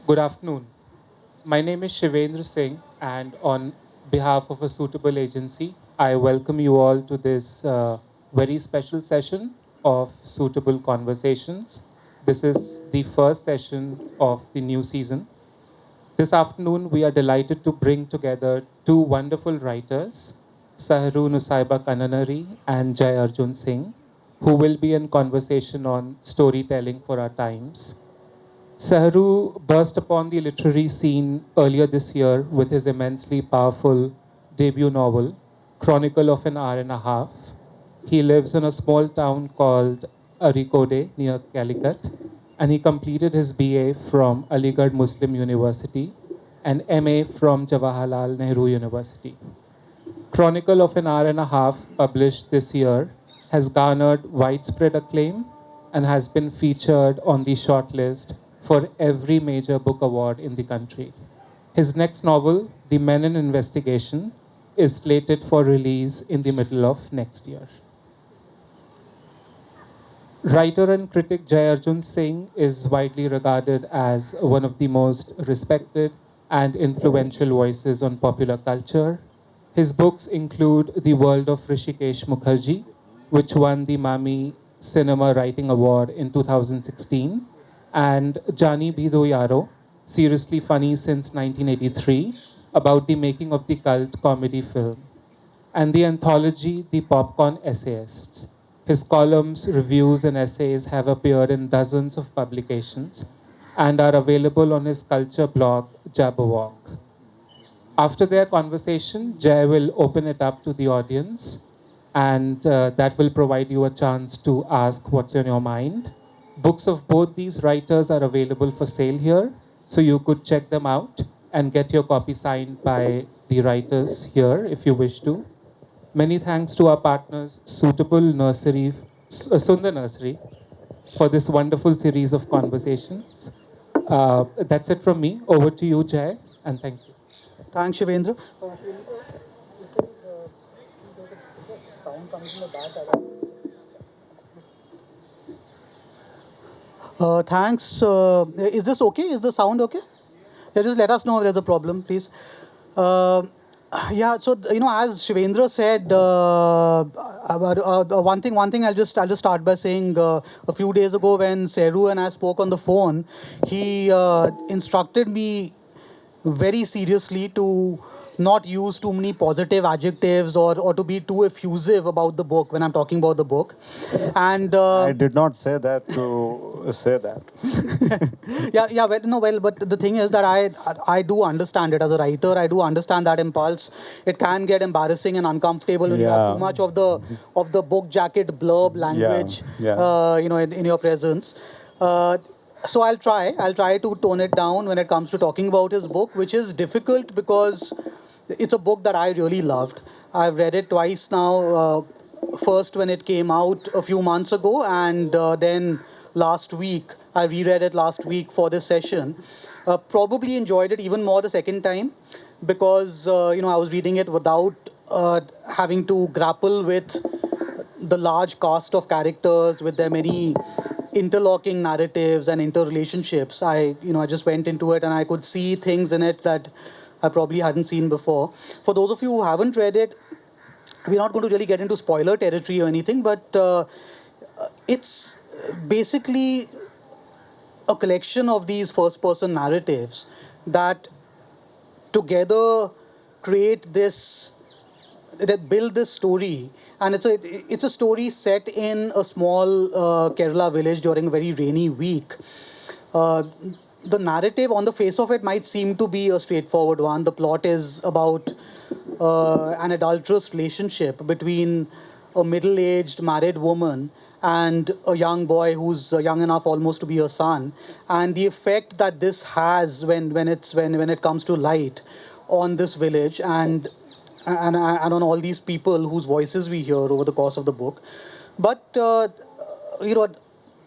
Good afternoon. My name is Shivendra Singh, and on behalf of a suitable agency, I welcome you all to this very special session of Suitable Conversations. This is the first session of the new season. This afternoon, we are delighted to bring together two wonderful writers, Saharu Nusaiba Kannanari and Jai Arjun Singh, who will be in conversation on storytelling for our times. Saharu burst upon the literary scene earlier this year with his immensely powerful debut novel, Chronicle of an Hour and a Half. He lives in a small town called Areekode near Calicut, and he completed his BA from Aligarh Muslim University and MA from Jawaharlal Nehru University. Chronicle of an Hour and a Half, published this year, has garnered widespread acclaim and has been featured on the shortlist for every major book award in the country. His next novel, The Menon Investigation, is slated for release in the middle of next year. Writer and critic Jai Arjun Singh is widely regarded as one of the most respected and influential voices on popular culture. His books include The World of Rishikesh Mukherjee, which won the Mami Cinema Writing Award in 2016, and Jani Bhi Do Yaro, Seriously Funny Since 1983, about the making of the cult comedy film, and the anthology The Popcorn Essayists. His columns, reviews, and essays have appeared in dozens of publications and are available on his culture blog, Jabberwock. After their conversation, Jay will open it up to the audience, and that will provide you a chance to ask what's on your mind. Books of both these writers are available for sale here, so you could check them out and get your copy signed by the writers here if you wish to. Many thanks to our partners, Suitable Nursery, Sunder Nursery, for this wonderful series of conversations. That's it from me. Over to you, Jay, and thank you. Thanks, Shivendra. Thanks. Is this okay? Is the sound okay? Yeah, just let us know if there's a problem, please. Uh, yeah. So as Shivendra said, about one thing I'll just start by saying a few days ago when Seru and I spoke on the phone, he instructed me very seriously to not use too many positive adjectives or to be too effusive about the book when I'm talking about the book. And I did not say that to say that. yeah, well, no, well, but the thing is that I do understand it as a writer. I do understand that impulse. It can get embarrassing and uncomfortable when you have Yeah. too much of the book jacket blurb language, yeah. in your presence. So I'll try to tone it down when it comes to talking about his book, which is difficult because it's a book that I really loved. I've read it twice now. First when it came out a few months ago, and then last week I reread it last week for this session. Probably enjoyed it even more the second time because I was reading it without having to grapple with the large cast of characters with their many interlocking narratives and interrelationships. I just went into it and I could see things in it that I probably hadn't seen before. For those of you who haven't read it, we're not going to really get into spoiler territory or anything, but it's basically a collection of these first person narratives that together create this, that build this story. And it's a story set in a small Kerala village during a very rainy week. uh, the narrative on the face of it might seem to be a straightforward one. The plot is about an adulterous relationship between a middle-aged married woman and a young boy who's young enough almost to be her son, and the effect that this has when it comes to light on this village and on all these people whose voices we hear over the course of the book. But you know,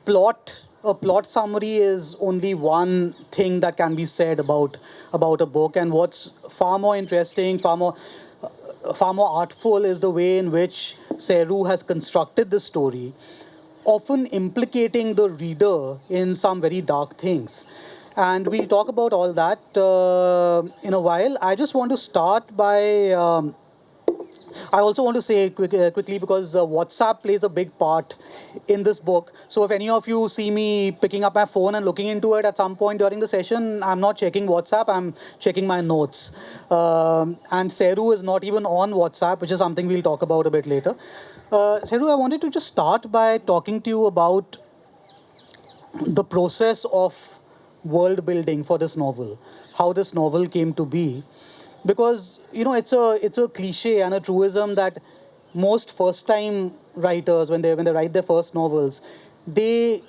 plot a plot summary is only one thing that can be said about a book, and what's far more interesting, far more artful is the way in which Seru has constructed the story, often implicating the reader in some very dark things. And we'll talk about all that in a while. I just want to start by I also want to say quickly because WhatsApp plays a big part in this book. So if any of you see me picking up my phone and looking into it at some point during the session, I'm not checking WhatsApp, I'm checking my notes. And Seru is not even on WhatsApp, which is something we'll talk about a bit later. Seru, I wanted to just start by talking to you about the process of world building for this novel, how this novel came to be, because it's a cliche and a truism that most first time writers, when they write their first novels, they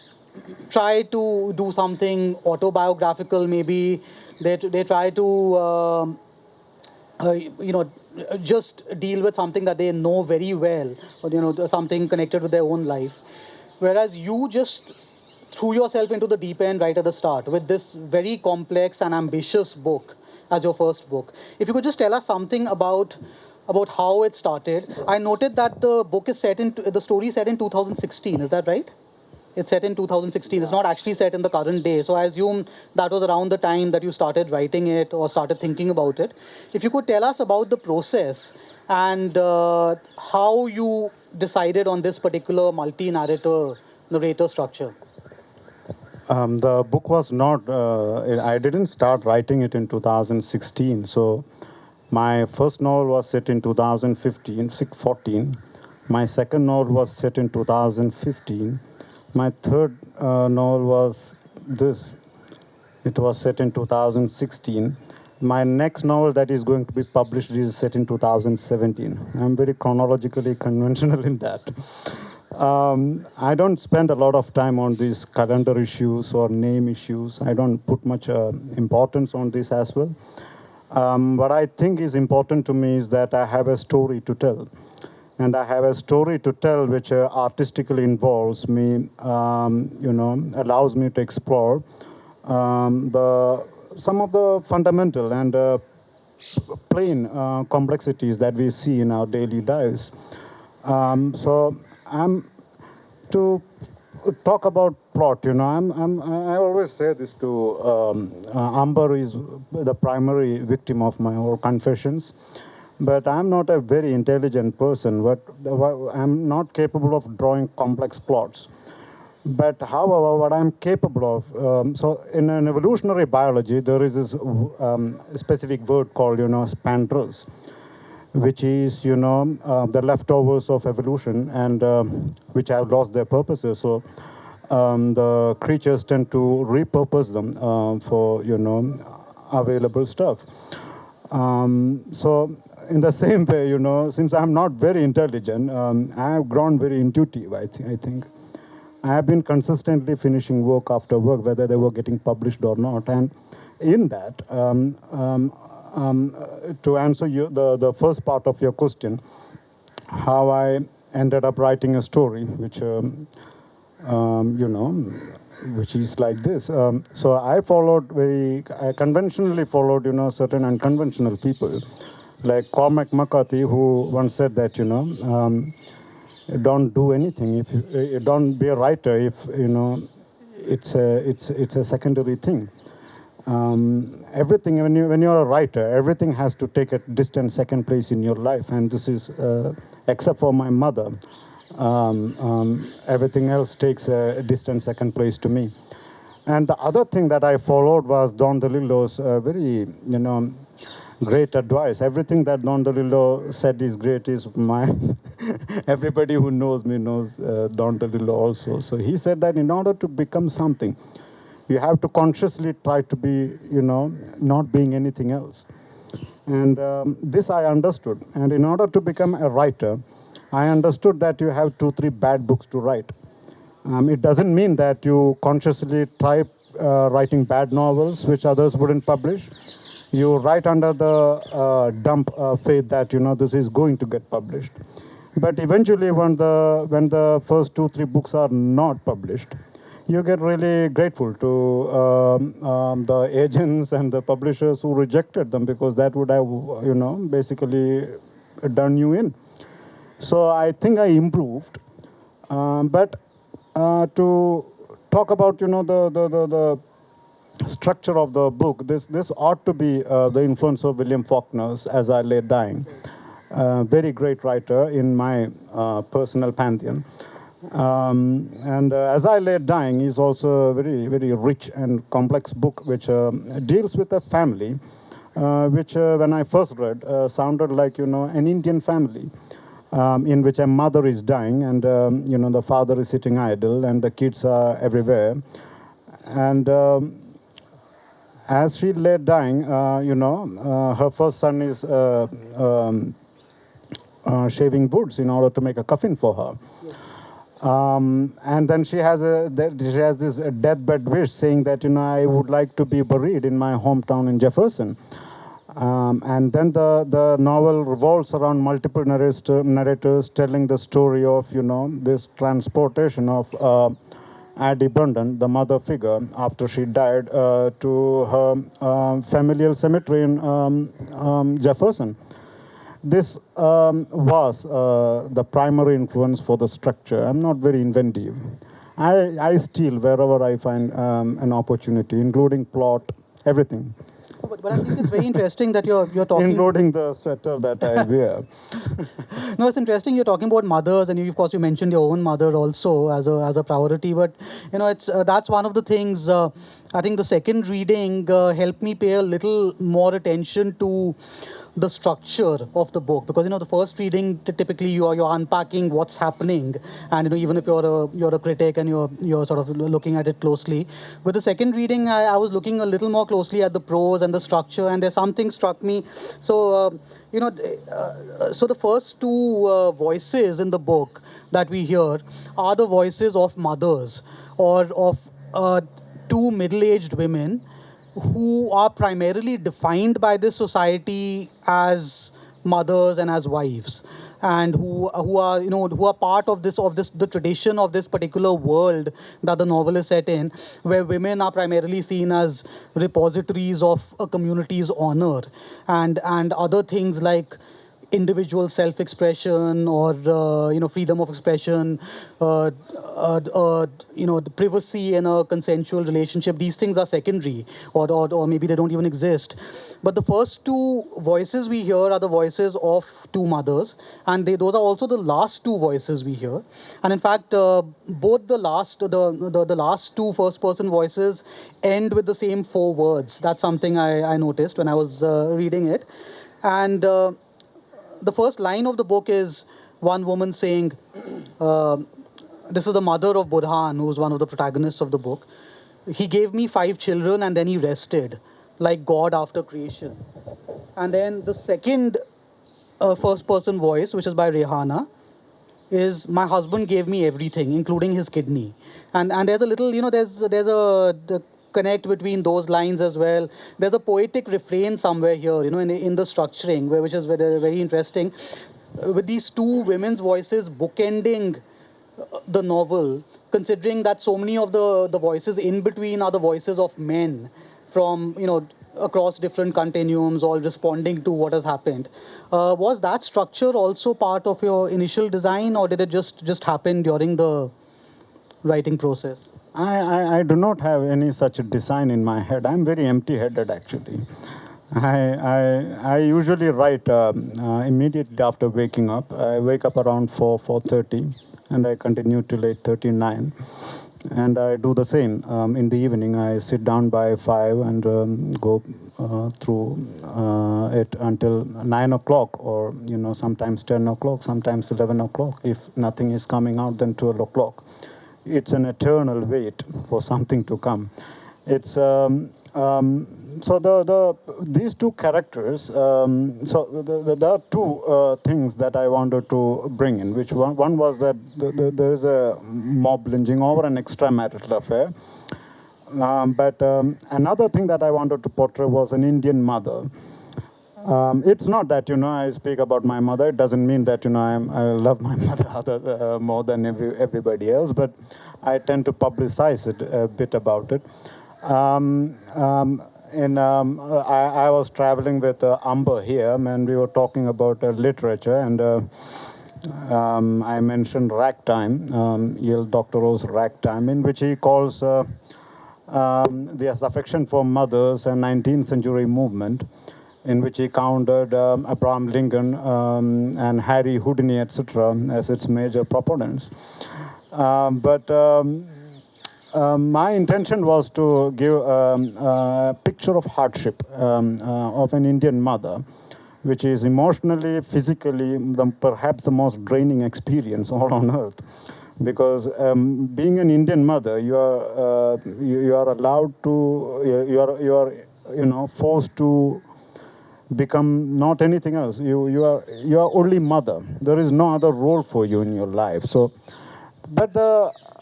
try to do something autobiographical. Maybe they try to just deal with something that they know very well, or something connected with their own life. Whereas you just threw yourself into the deep end right at the start with this very complex and ambitious book as your first book. If you could just tell us something about how it started. I noted that the story is set in 2016. Is that right? It's set in 2016. It's not actually set in the current day. So I assume that was around the time that you started writing it or started thinking about it. If you could tell us about the process and how you decided on this particular narrator structure. The book was not, I didn't start writing it in 2016. So my first novel was set in 2014. My second novel was set in 2015. My third novel was this. It was set in 2016. My next novel that is going to be published is set in 2017. I'm very chronologically conventional in that. I don't spend a lot of time on these calendar issues or name issues. I don't put much importance on this as well. What I think is important to me is that I have a story to tell. And I have a story to tell which artistically involves me, allows me to explore some of the fundamental and plain complexities that we see in our daily lives. So I'm to talk about plot. I always say this to Amber is the primary victim of my whole confessions. But I'm not a very intelligent person. But I'm not capable of drawing complex plots. But however, what I'm capable of, so in an evolutionary biology, there is this specific word called, spandrels, which is, the leftovers of evolution and which have lost their purposes. So the creatures tend to repurpose them for, available stuff. So in the same way, since I'm not very intelligent, I have grown very intuitive, I think. I have been consistently finishing work after work, whether they were getting published or not. And in that, to answer the first part of your question, how I ended up writing a story, which, which is like this. So I conventionally followed, certain unconventional people, like Cormac McCarthy, who once said that, don't do anything. If you don't be a writer, if it's a secondary thing. Everything when you're a writer, everything has to take a distant second place in your life, and this is except for my mother. Everything else takes a distant second place to me. And the other thing that I followed was Don DeLillo's very great advice. Everything that Don DeLillo said is great is my... Everybody who knows me knows Don DeLillo also. So he said that in order to become something, you have to consciously try to be, not being anything else. And this I understood. And in order to become a writer, I understood that you have 2-3 bad books to write. It doesn't mean that you consciously try writing bad novels which others wouldn't publish. You write under the dump faith that this is going to get published. But eventually, when the first 2-3 books are not published, you get really grateful to the agents and the publishers who rejected them, because that would have basically done you in. So I think I improved, but to talk about the structure of the book, this ought to be the influence of William Faulkner's As I Lay Dying. Very great writer in my personal pantheon. And As I Lay Dying is also a very, very rich and complex book which deals with a family which when I first read sounded like, an Indian family in which a mother is dying and, the father is sitting idle and the kids are everywhere. And as she lay dying, her first son is shaving woods in order to make a coffin for her. Yes. And then she has this deathbed wish saying that, I would like to be buried in my hometown in Jefferson. And then the novel revolves around multiple narrators telling the story of, this transportation of Addie Bundon, the mother figure, after she died, to her familial cemetery in Jefferson. This was the primary influence for the structure. I'm not very inventive. I steal wherever I find an opportunity, including plot, everything. But I think it's very interesting that you're talking... Including the sweater that I wear. No, it's interesting you're talking about mothers, and of course you mentioned your own mother also as a priority. But it's that's one of the things. I think the second reading helped me pay a little more attention to the structure of the book, because the first reading typically you're unpacking what's happening, and even if you're a critic and you're sort of looking at it closely. With the second reading, I was looking a little more closely at the prose and the structure, and there's something struck me. So so the first two voices in the book that we hear are the voices of mothers, or of two middle-aged women who are primarily defined by this society as mothers and as wives, and who are part of this the tradition of this particular world that the novel is set in, where women are primarily seen as repositories of a community's honor, and other things like individual self-expression, or freedom of expression, the privacy in a consensual relationship. These things are secondary, or maybe they don't even exist. But the first two voices we hear are the voices of two mothers, and those are also the last two voices we hear. And in fact, both the last two first-person voices end with the same four words. That's something I noticed when I was reading it, and. The first line of the book is one woman saying, this is the mother of Burhan, who is one of the protagonists of the book. He gave me 5 children and then he rested, like God after creation. And then the second first-person voice, which is by Rehana, is my husband gave me everything, including his kidney. And there's a little, there's a connect between those lines as well. There's a poetic refrain somewhere here, in the structuring, which is very, very interesting, with these two women's voices bookending the novel, considering that so many of the voices in between are the voices of men from, across different continuums, all responding to what has happened. Was that structure also part of your initial design, or did it just happen during the writing process? I do not have any such a design in my head. I'm very empty-headed, actually. I usually write immediately after waking up. I wake up around 4:30, and I continue till 8:39. And I do the same in the evening. I sit down by 5 and go through it until 9 o'clock, or sometimes 10 o'clock, sometimes 11 o'clock. If nothing is coming out, then 12 o'clock. It's an eternal wait for something to come. It's so these two characters. There are two things that I wanted to bring in. Which one was that there is a mob lynching over an extramarital affair. But another thing that I wanted to portray was an Indian mother. It's not that I speak about my mother. It doesn't mean that I love my mother more than everybody else. But I tend to publicize it a bit about it. I was traveling with Amber here, and we were talking about literature, and I mentioned ragtime, Dr. Rose ragtime, in which he calls the affection for mothers, a 19th century movement in which he counted Abraham Lincoln and Harry Houdini, etc., as its major proponents. My intention was to give a picture of hardship of an Indian mother, which is emotionally, physically, perhaps the most draining experience all on earth. Because being an Indian mother, you are allowed to, you are forced to become not anything else. You are only mother. There is no other role for you in your life. So, but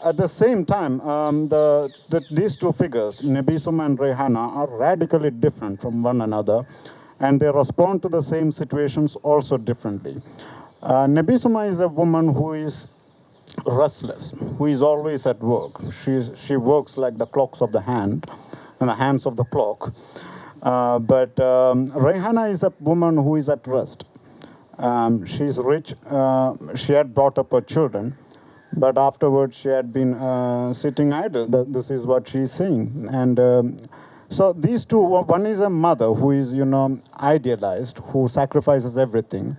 at the same time, these two figures, Nebisuma and Rehana, are radically different from one another, and they respond to the same situations also differently. Nebisuma is a woman who is restless, who is always at work. She works like the clocks of the hand, and the hands of the clock. But Rehana is a woman who is at rest. She's rich. She had brought up her children, but afterwards she had been sitting idle. This is what she's saying. And so these two, one is a mother who is, idealized, who sacrifices everything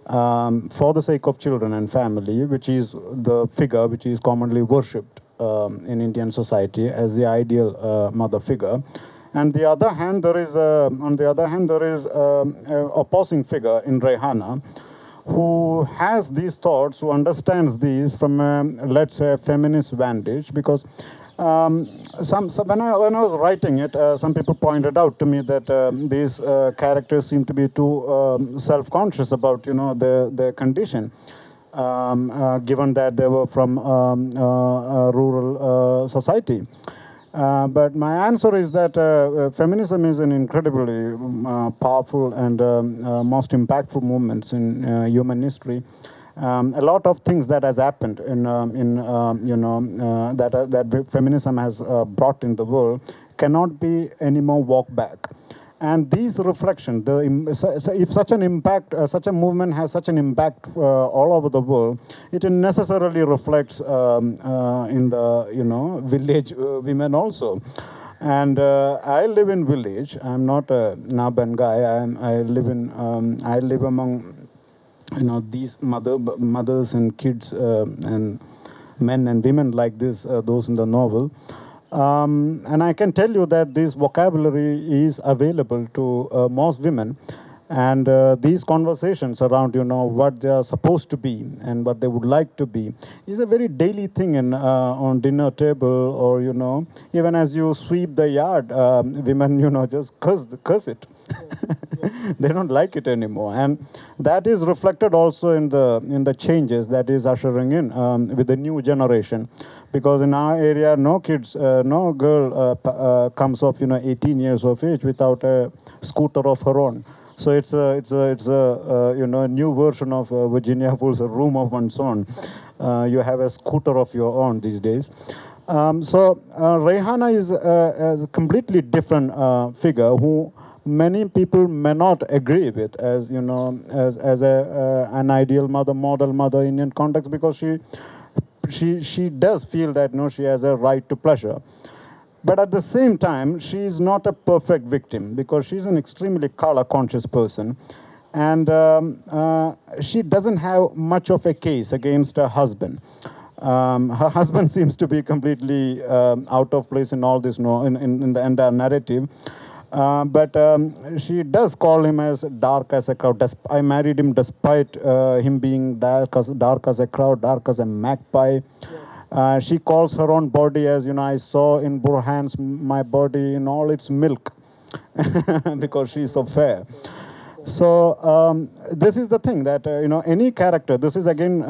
for the sake of children and family, which is the figure which is commonly worshipped in Indian society as the ideal mother figure. And the other hand, there is on the other hand, there is a opposing figure in Rehana, who has these thoughts, who understands these from a, let's say, a feminist vantage. Because when I was writing it, some people pointed out to me that these characters seem to be too self-conscious about, their condition, given that they were from a rural society. But my answer is that feminism is an incredibly powerful and most impactful movement in human history. A lot of things that has happened that feminism has brought in the world cannot be anymore walked back. And these reflections, if such an impact, such a movement has such an impact all over the world, it necessarily reflects in the village women also. And I live in village. I'm not a Naban guy. I live among these mothers and kids and men and women like this, those in the novel. And I can tell you that this vocabulary is available to most women, and these conversations around what they are supposed to be and what they would like to be is a very daily thing in on dinner table, or even as you sweep the yard, women just curse it. They don't like it anymore, and that is reflected also in the changes that is ushering in with the new generation. Because in our area, no girl comes of 18 years of age without a scooter of her own. So it's a new version of Virginia Woolf's A Room of One's Own. You have a scooter of your own these days. Rehana is a completely different figure who many people may not agree with as as an ideal mother, model mother in Indian context, because she does feel that she has a right to pleasure. But at the same time, she is not a perfect victim, because she's an extremely color-conscious person. And she doesn't have much of a case against her husband. Her husband seems to be completely out of place in all this, in the entire narrative. But she does call him as dark as a crowd. I married him despite him being dark as a crowd, dark as a magpie. She calls her own body as, I saw in Burhan's my body in all its milk, because she's so fair. So this is the thing that, any character, this is again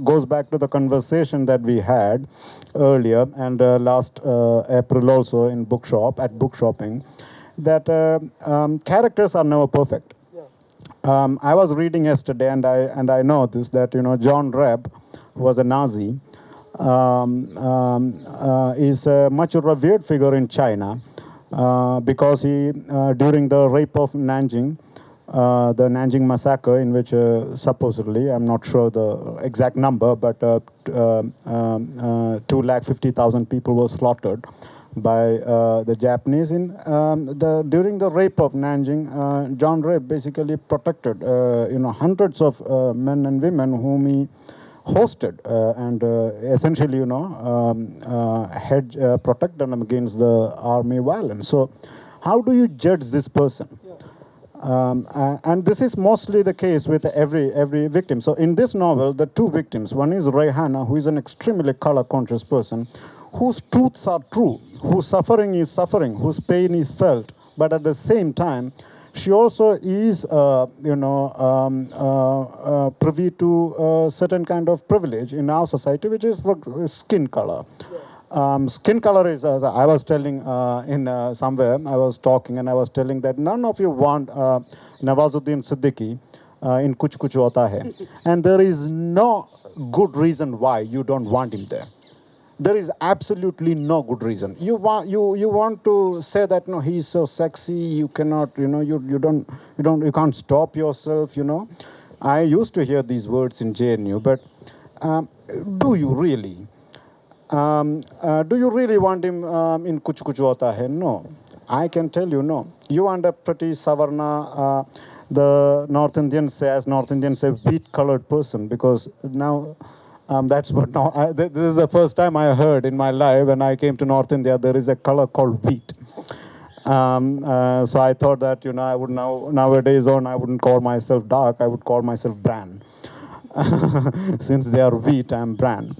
goes back to the conversation that we had earlier and last April also in book shopping, that characters are never perfect. I was reading yesterday, and I know this, that John Reb, who was a Nazi, is a much revered figure in China, because he during the rape of Nanjing, the Nanjing massacre, in which supposedly, I'm not sure the exact number, but 250,000 people were slaughtered by the Japanese. During the rape of Nanjing, John Rape basically protected hundreds of men and women whom he hosted and essentially protect them against the army violence. So how do you judge this person? And this is mostly the case with every victim. So in this novel, the two victims, one is Rayhana, who is an extremely color-conscious person, whose truths are true, whose suffering is suffering, whose pain is felt, but at the same time, she also is, privy to a certain kind of privilege in our society, which is for skin color. Skin color is, I was telling somewhere, I was talking and I was telling that none of you want Nawazuddin Siddiqui in Kuch Kuch Hota Hai. And there is no good reason why you don't want him there. There is absolutely no good reason. You want to say that no, he's so sexy, you cannot, you can't stop yourself, I used to hear these words in JNU, but do you really? Do you really want him in Kuch Kuch Hota Hai? No. I can tell you no. You want a pretty Savarna, the North Indians say, as North Indians say, wheat-colored person, because now that's what now. This is the first time I heard in my life when I came to North India, there is a color called wheat. So I thought that, I would nowadays on, I wouldn't call myself dark, I would call myself bran. Since they are wheat, I'm bran.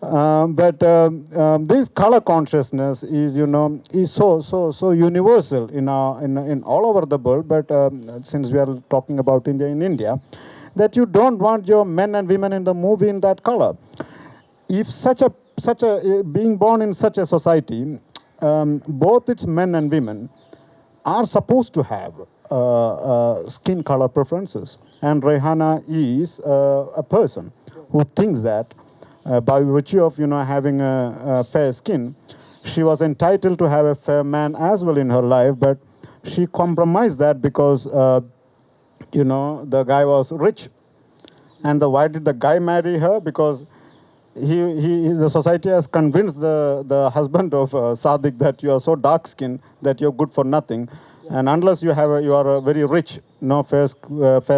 But this color consciousness is, is so universal in all over the world. But since we are talking about India in India, that you don't want your men and women in the movie in that color. If such a being born in such a society, both its men and women are supposed to have skin color preferences, and Rehana is a person who thinks that. By virtue of having a fair skin, she was entitled to have a fair man as well in her life, but she compromised that because the guy was rich. And why did the guy marry her? Because the society has convinced the husband of Sadiq that you are so dark skinned that you're good for nothing. And unless you are a very rich, fair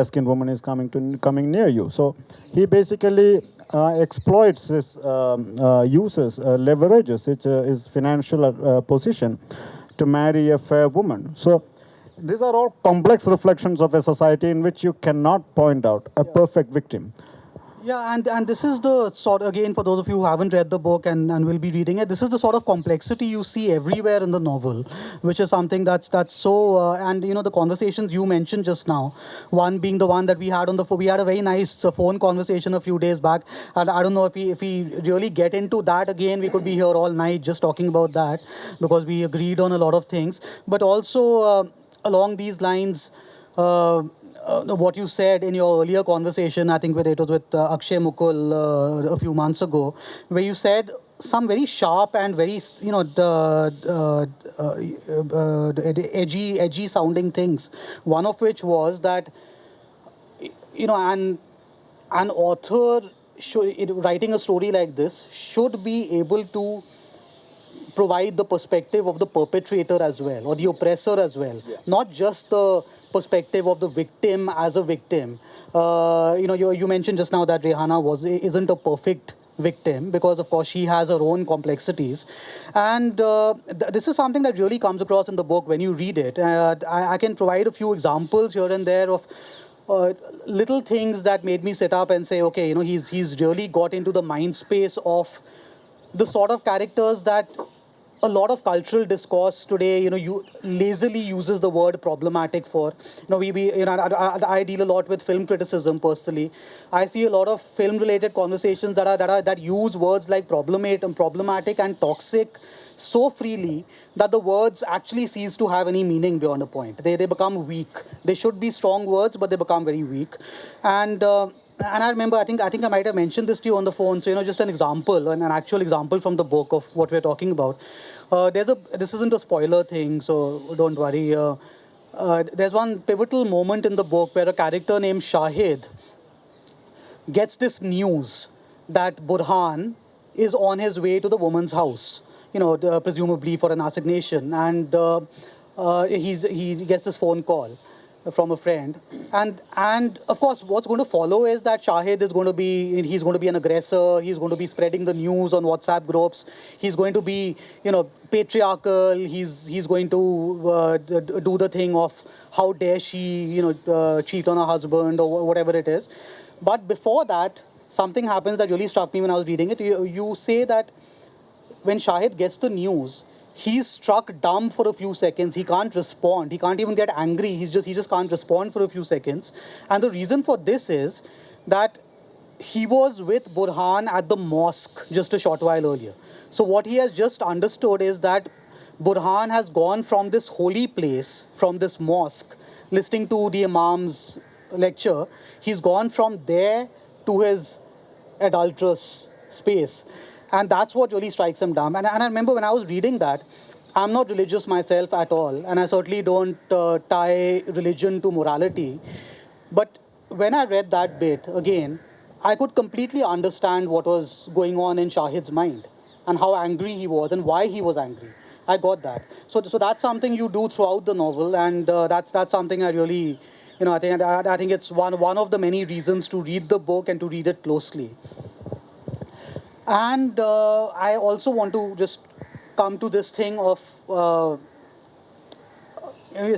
skinned woman is coming near you. So he basically exploits his leverages his financial position to marry a fair woman. So these are all complex reflections of a society in which you cannot point out a perfect victim. Yeah, and this is the sort, again, for those of you who haven't read the book and will be reading it, this is the sort of complexity you see everywhere in the novel, which is something that's so, and the conversations you mentioned just now, one being the one that we had on the phone. We had a very nice phone conversation a few days back, and I don't know if we really get into that again, we could be here all night just talking about that, because we agreed on a lot of things, but also along these lines, what you said in your earlier conversation, I think it was with Akshay Mukul a few months ago, where you said some very sharp and very, edgy sounding things. One of which was that, an author writing a story like this should be able to provide the perspective of the perpetrator as well, or the oppressor as well, not just the perspective of the victim as a victim. You mentioned just now that Rehana isn't a perfect victim because, of course, she has her own complexities, and this is something that really comes across in the book when you read it. I can provide a few examples here and there of little things that made me sit up and say, okay, he's really got into the mind space of the sort of characters that a lot of cultural discourse today, you lazily uses the word problematic for. I deal a lot with film criticism personally. I see a lot of film-related conversations that use words like problematic and toxic so freely that the words actually cease to have any meaning beyond a point. They become weak. They should be strong words, but they become very weak. And I remember, I think I might have mentioned this to you on the phone. So, just an example, an actual example from the book of what we're talking about. This isn't a spoiler thing, so don't worry. There's one pivotal moment in the book where a character named Shahid gets this news that Burhan is on his way to the woman's house. presumably for an assignation, and he gets this phone call from a friend, and of course what's going to follow is that Shahid is going to be he's going to be an aggressor. He's going to be spreading the news on WhatsApp groups. He's going to be patriarchal. He's going to do the thing of how dare she cheat on her husband or whatever it is. But before that, something happens that really struck me when I was reading it. You say that when Shahid gets the news, he's struck dumb for a few seconds. He can't respond. He can't even get angry. He just can't respond for a few seconds. And the reason for this is that he was with Burhan at the mosque just a short while earlier. So what he has just understood is that Burhan has gone from this holy place, from this mosque, listening to the Imam's lecture. He's gone from there to his adulterous space. And that's what really strikes him dumb. And I remember when I was reading that, I'm not religious myself at all, and I certainly don't tie religion to morality. But when I read that bit again, I could completely understand what was going on in Shahid's mind and how angry he was and why he was angry. I got that. So that's something you do throughout the novel, and that's something I really, I think it's one of the many reasons to read the book and to read it closely. And I also want to just come to this thing of,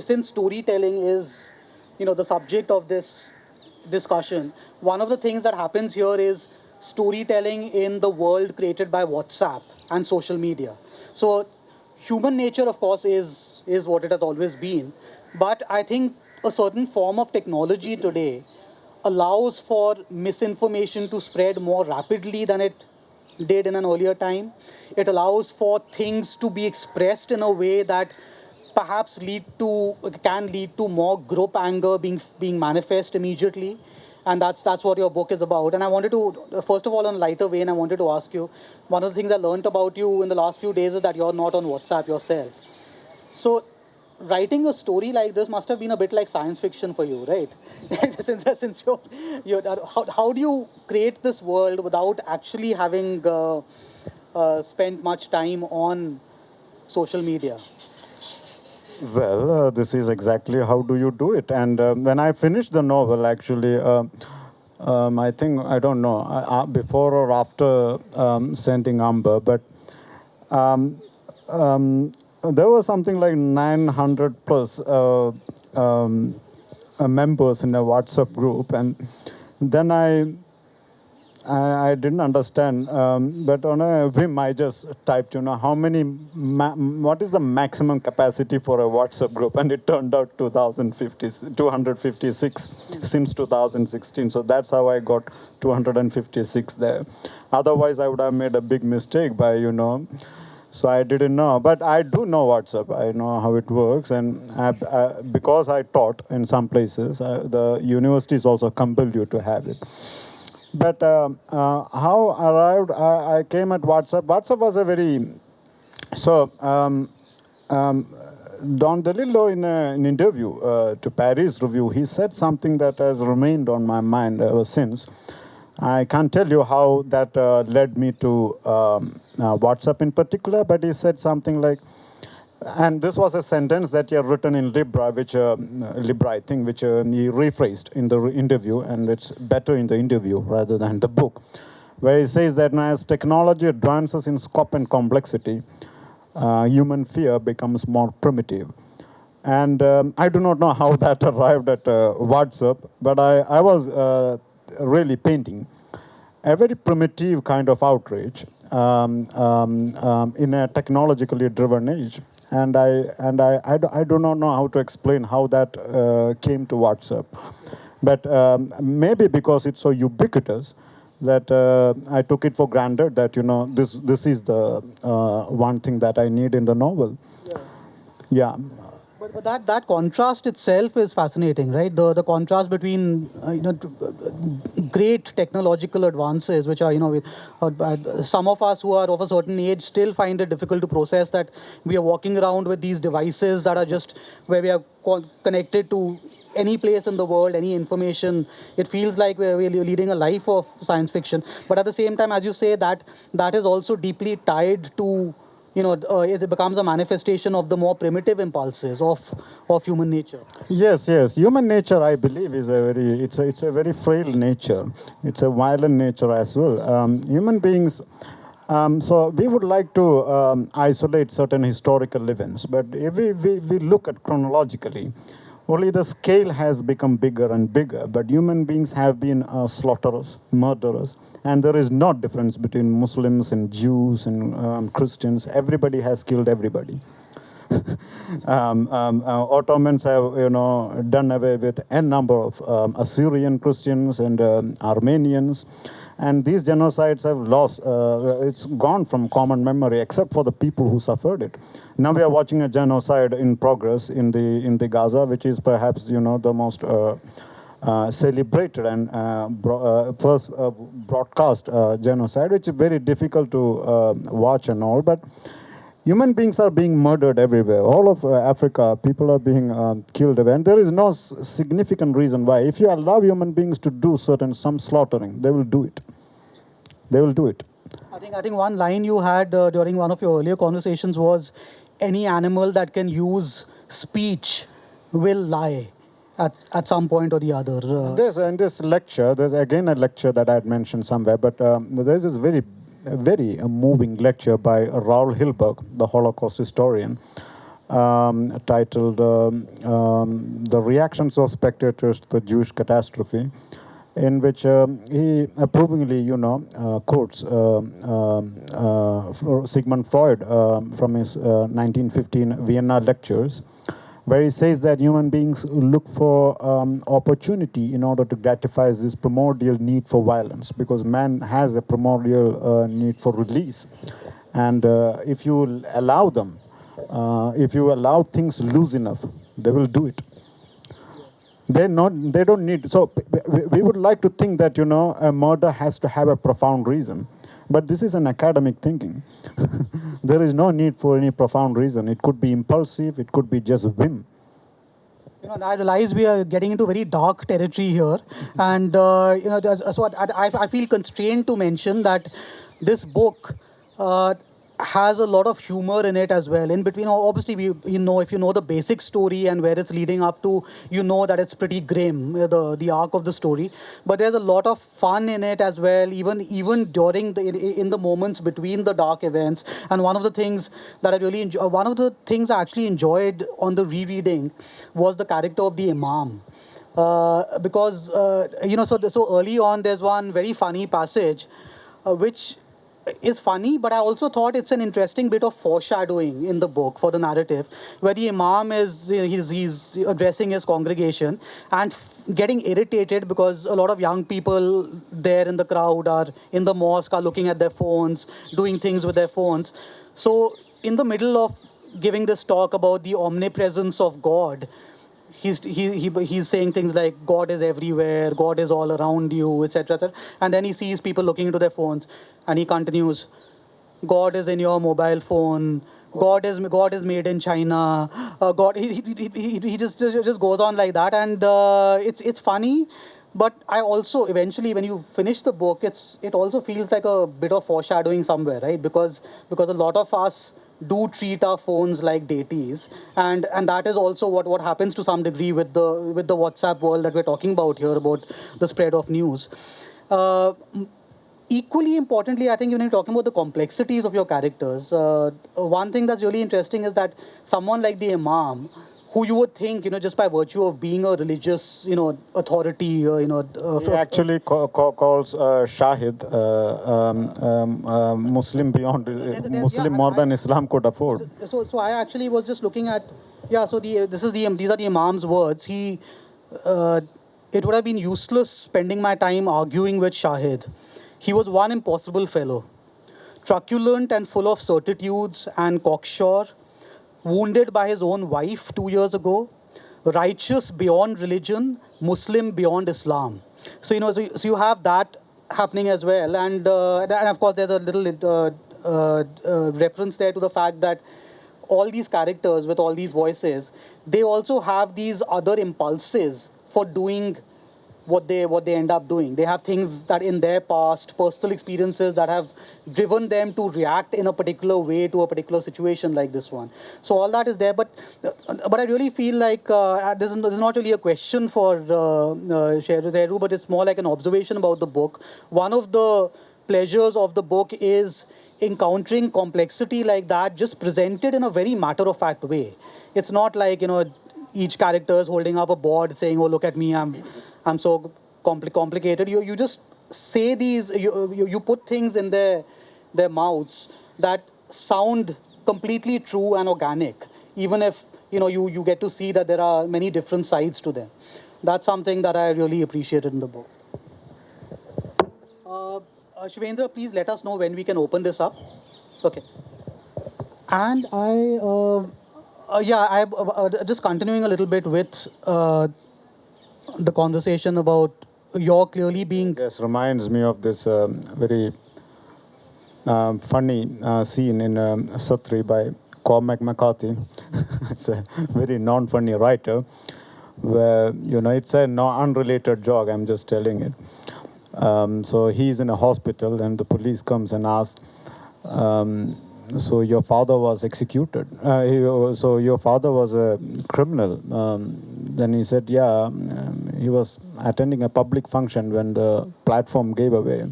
since storytelling is, the subject of this discussion, one of the things that happens here is storytelling in the world created by WhatsApp and social media. So human nature, of course, is what it has always been. But I think a certain form of technology today allows for misinformation to spread more rapidly than it did in an earlier time. It allows for things to be expressed in a way that perhaps can lead to more group anger being manifest immediately. And that's what your book is about. And I wanted to, first of all, on a lighter vein, I wanted to ask you, one of the things I learned about you in the last few days is that you're not on WhatsApp yourself. So writing a story like this must have been a bit like science fiction for you, right? since how do you create this world without actually having spent much time on social media? Well, this is exactly how do you do it. And when I finished the novel, actually, I think, I don't know, before or after sending Amber, but there was something like 900 plus members in a WhatsApp group, and then I didn't understand, but on a whim I just typed, what is the maximum capacity for a WhatsApp group, and it turned out 256 since 2016. So that's how I got 256 there. Otherwise, I would have made a big mistake by, So I didn't know, but I do know WhatsApp. I know how it works, and because I taught in some places, the universities also compel you to have it. But how arrived? I came at WhatsApp. WhatsApp was a very Don DeLillo in an interview to Paris Review, he said something that has remained on my mind ever since. I can't tell you how that led me to WhatsApp in particular, but he said something like, and this was a sentence that he had written in Libra, which he rephrased in the interview, and it's better in the interview rather than the book, where he says that as technology advances in scope and complexity, human fear becomes more primitive. And I do not know how that arrived at WhatsApp, but I was really painting a very primitive kind of outrage in a technologically driven age. And I do not know how to explain how that came to WhatsApp. But maybe because it's so ubiquitous that I took it for granted that, this is the one thing that I need in the novel. Yeah. But that contrast itself is fascinating, right? The contrast between great technological advances, which are some of us who are of a certain age still find it difficult to process that we are walking around with these devices that are just where we are connected to any place in the world, any information. It feels like we're leading a life of science fiction. But at the same time, as you say, that is also deeply tied to it becomes a manifestation of the more primitive impulses of human nature. Yes, yes. Human nature, I believe, is it's a very frail nature. It's a violent nature as well. Human beings. So we would like to isolate certain historical events, but if we look at chronologically, only the scale has become bigger and bigger. But human beings have been slaughterers, murderers, and there is no difference between Muslims and Jews and Christians. Everybody has killed everybody. Ottomans have, done away with a number of Assyrian Christians and Armenians, and these genocides have lost. It's gone from common memory, except for the people who suffered it. Now we are watching a genocide in progress in the Gaza, which is perhaps the most celebrated and first broadcast genocide, which is very difficult to watch and all, but. Human beings are being murdered everywhere. All of Africa, people are being killed away. And there is no significant reason why. If you allow human beings to do some slaughtering, they will do it. They will do it. I think one line you had during one of your earlier conversations was, any animal that can use speech will lie at some point or the other. In this lecture, there's again a lecture that I had mentioned somewhere, but there's this very moving lecture by Raoul Hilberg, the Holocaust historian, titled The Reactions of Spectators to the Jewish Catastrophe, in which he approvingly, quotes Sigmund Freud from his 1915 Vienna lectures, where he says that human beings look for opportunity in order to gratify this primordial need for violence, because man has a primordial need for release. And if you allow them, if you allow things loose enough, they will do it. They don't need. So we would like to think that, a murder has to have a profound reason. But this is an academic thinking. There is no need for any profound reason. It could be impulsive. It could be just whim. I realize we are getting into very dark territory here. And, so I feel constrained to mention that this book has a lot of humor in it as well. In between, obviously, if you know the basic story and where it's leading up to, that it's pretty grim, the arc of the story. But there's a lot of fun in it as well, even during in the moments between the dark events. And one of the things that I really one of the things I actually enjoyed on the rereading was the character of the Imam. Because so early on, there's one very funny passage, which is funny, but I also thought it's an interesting bit of foreshadowing in the book for the narrative, where the Imam he's addressing his congregation and getting irritated because a lot of young people there in the crowd are in the mosque, are looking at their phones, doing things with their phones. So in the middle of giving this talk about the omnipresence of God, he's saying things like, God is everywhere, God is all around you, etc. And then he sees people looking into their phones, and he continues, God is in your mobile phone, God is made in China, God. He just goes on like that, and it's funny. But I also eventually, when you finish the book, it also feels like a bit of foreshadowing somewhere, right? Because a lot of us do treat our phones like deities, and that is also what happens to some degree with the WhatsApp world that we're talking about here, about the spread of news. Equally importantly, I think when you're talking about the complexities of your characters, one thing that's really interesting is that someone like the Imam, who you would think, just by virtue of being a religious, authority, he actually calls Shahid Muslim beyond Muslim more than Islam could afford. So I actually was just looking at, so these are the Imam's words. It would have been useless spending my time arguing with Shahid. He was one impossible fellow, truculent and full of certitudes and cocksure, wounded by his own wife 2 years ago, righteous beyond religion, Muslim beyond Islam. So, so you have that happening as well. And of course, there's a little reference there to the fact that all these characters with all these voices, they also have these other impulses for doing what they end up doing. They have things that in their past, personal experiences that have driven them to react in a particular way to a particular situation like this one. So all that is there, but I really feel like this is not really a question for Sheru, but it's more like an observation about the book. One of the pleasures of the book is encountering complexity like that, just presented in a very matter-of-fact way. It's not like, each character is holding up a board saying, "Oh, look at me, I'm so complicated." You just say these, you put things in their mouths that sound completely true and organic, even if you get to see that there are many different sides to them. That's something that I really appreciated in the book. Shivendra, please let us know when we can open this up. Okay. And just continuing a little bit with the conversation about your clearly being. This reminds me of this very funny scene in Satri by Cormac McCarthy. It's a very non-funny writer, where it's a unrelated joke. I'm just telling it. So he's in a hospital, and the police comes and asks, so your father was executed. So your father was a criminal. Then he said, yeah, he was attending a public function when the platform gave away.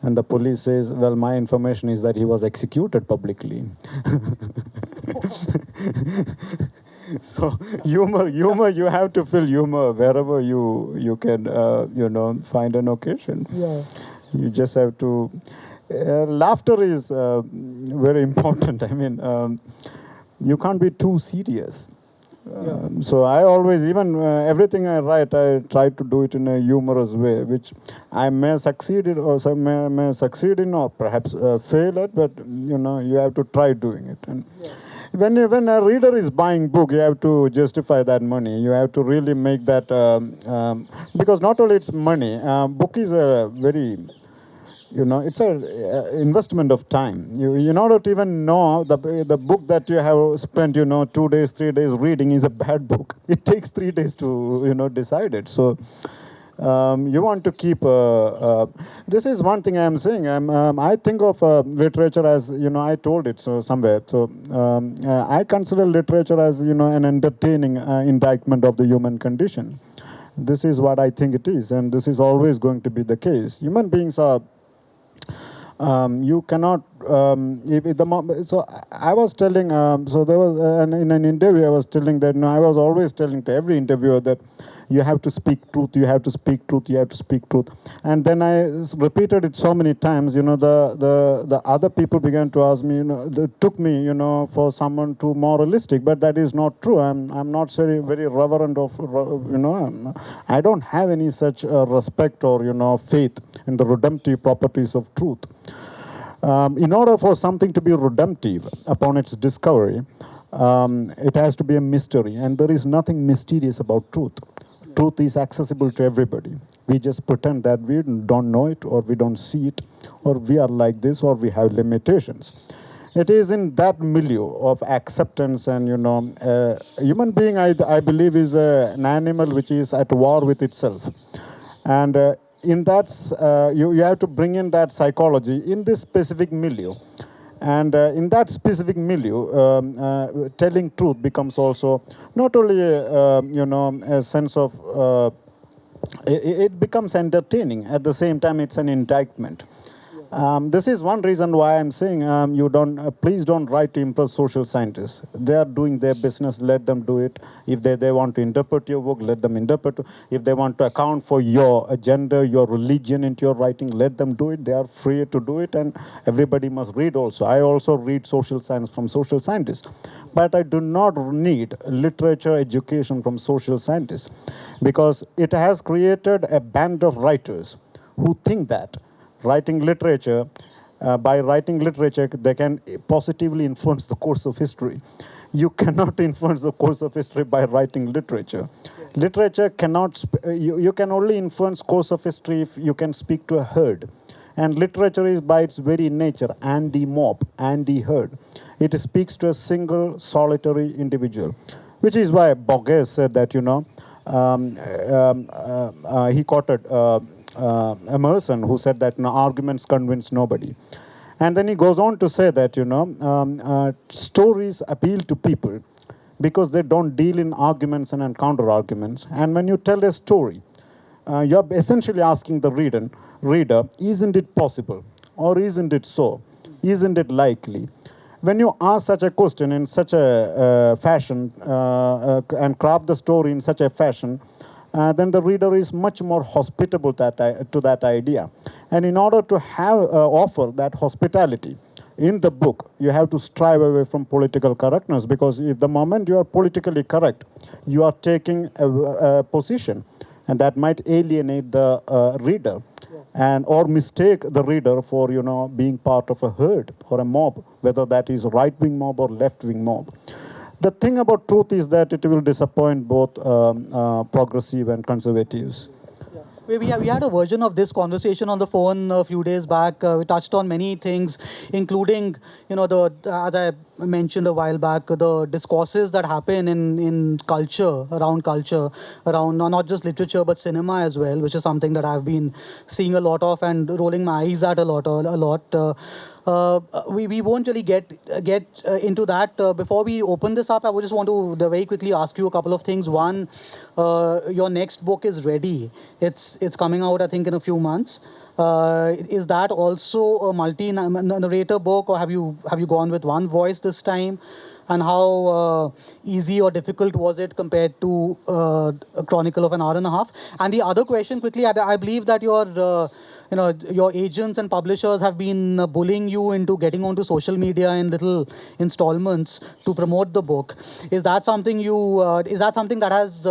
And the police says, well, my information is that he was executed publicly. So humor, you have to feel humor wherever you can, find an occasion. Yeah. You just have to. Laughter is very important. I mean, you can't be too serious. So I always, even everything I write, I try to do it in a humorous way, which I may succeed in, or may succeed in, or perhaps fail at. But you have to try doing it. And when a reader is buying book, you have to justify that money. You have to really make that because not only it's money. Book is a very it's a investment of time. In order to even know the book that you have spent 2 days, 3 days reading is a bad book. It takes 3 days to decide it. So you want to keep. This is one thing I am saying. I think of literature as I told it somewhere. So I consider literature as an entertaining indictment of the human condition. This is what I think it is, and this is always going to be the case. Human beings are. You cannot. So I was telling. So there was in an interview I was telling that. I was always telling to every interviewer that you have to speak truth. You have to speak truth. You have to speak truth. And then I repeated it so many times. The other people began to ask me. They took me. For someone too moralistic. But that is not true. I'm not very reverent of. I don't have any such respect or faith in the redemptive properties of truth. In order for something to be redemptive upon its discovery, it has to be a mystery, and there is nothing mysterious about truth. Truth is accessible to everybody. We just pretend that we don't know it, or we don't see it, or we are like this, or we have limitations. It is in that milieu of acceptance, and a human being, I believe, is an animal which is at war with itself, and in that you have to bring in that psychology in this specific milieu. And in that specific milieu, telling truth becomes also not only a sense of it becomes entertaining. At the same time, it's an indictment. This is one reason why I'm saying please don't write to impress social scientists. They are doing their business. Let them do it. If they want to interpret your work, let them interpret. If they want to account for your agenda, your religion into your writing, let them do it. They are free to do it, and everybody must read also. I also read social science from social scientists. But I do not need literature education from social scientists, because it has created a band of writers who think that writing literature, by writing literature, they can positively influence the course of history. You cannot influence the course of history by writing literature. Yes. Literature cannot, you can only influence course of history if you can speak to a herd. And literature is by its very nature anti-mob, anti-herd. It speaks to a single solitary individual, which is why Borges said that, he quoted Emerson, who said that arguments convince nobody. And then he goes on to say that, stories appeal to people because they don't deal in arguments and counter arguments. And when you tell a story, you're essentially asking the reader, isn't it possible? Or isn't it so? Isn't it likely? When you ask such a question in such a fashion and craft the story in such a fashion, then the reader is much more hospitable to that idea. And in order to offer that hospitality in the book, you have to strive away from political correctness, because if the moment you are politically correct, you are taking a position, and that might alienate the reader, or mistake the reader for being part of a herd or a mob, whether that is right-wing mob or left-wing mob. The thing about truth is that it will disappoint both progressive and conservatives. We had a version of this conversation on the phone a few days back. We touched on many things, including, as I mentioned a while back, the discourses that happen in culture, around not just literature but cinema as well, which is something that I've been seeing a lot of and rolling my eyes at a lot. We won't really get into that. Before we open this up, I would just want to very quickly ask you a couple of things. One, your next book is ready. It's coming out, I think, in a few months. Is that also a multi-narrator book, or have you gone with one voice this time? And how easy or difficult was it compared to a Chronicle of an hour and a half? And the other question, quickly, I believe that your agents and publishers have been bullying you into getting onto social media in little installments to promote the book. Is that something that has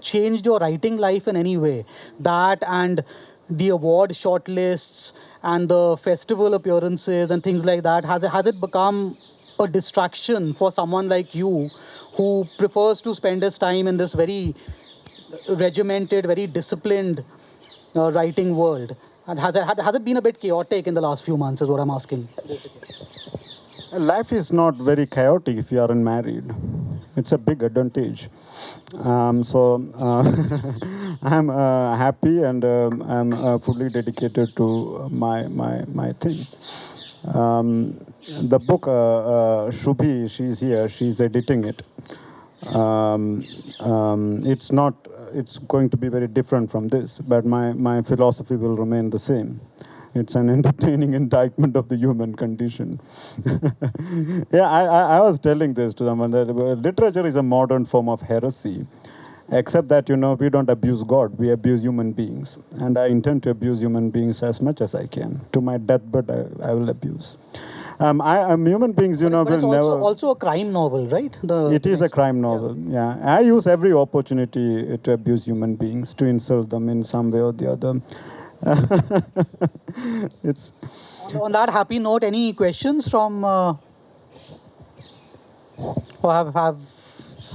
changed your writing life in any way? That and the award shortlists and the festival appearances and things like that, has it become a distraction for someone like you who prefers to spend his time in this very regimented, very disciplined writing world? And has it been a bit chaotic in the last few months, is what I'm asking. Life is not very chaotic if you aren't married. It's a big advantage. So I'm happy, and I'm fully dedicated to my thing. The book, Shubhi, she's here. She's editing it. It's going to be very different from this, but my philosophy will remain the same. It's an entertaining indictment of the human condition. Yeah, I was telling this to someone, that literature is a modern form of heresy, except that, we don't abuse God, we abuse human beings. And I intend to abuse human beings as much as I can. To my deathbed, I will abuse. Human beings, but will it's never... also a crime novel, right? It is a crime novel, yeah. I use every opportunity to abuse human beings, to insult them in some way or the other. It's on that happy note, any questions from or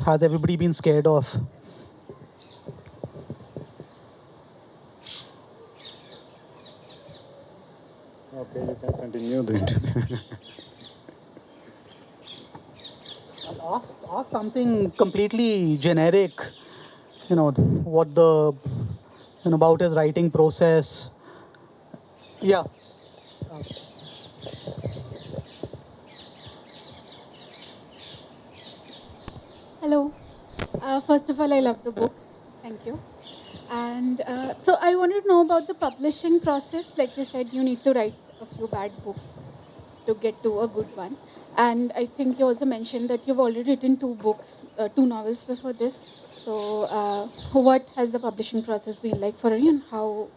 has everybody been scared off? Okay, you can continue the interview. I'll ask something completely generic, about his writing process. Yeah. Hello. First of all, I love the book. Thank you. And so I wanted to know about the publishing process. Like you said, you need to write a few bad books to get to a good one. And I think you also mentioned that you've already written two novels before this. So what has the publishing process been like for you, and how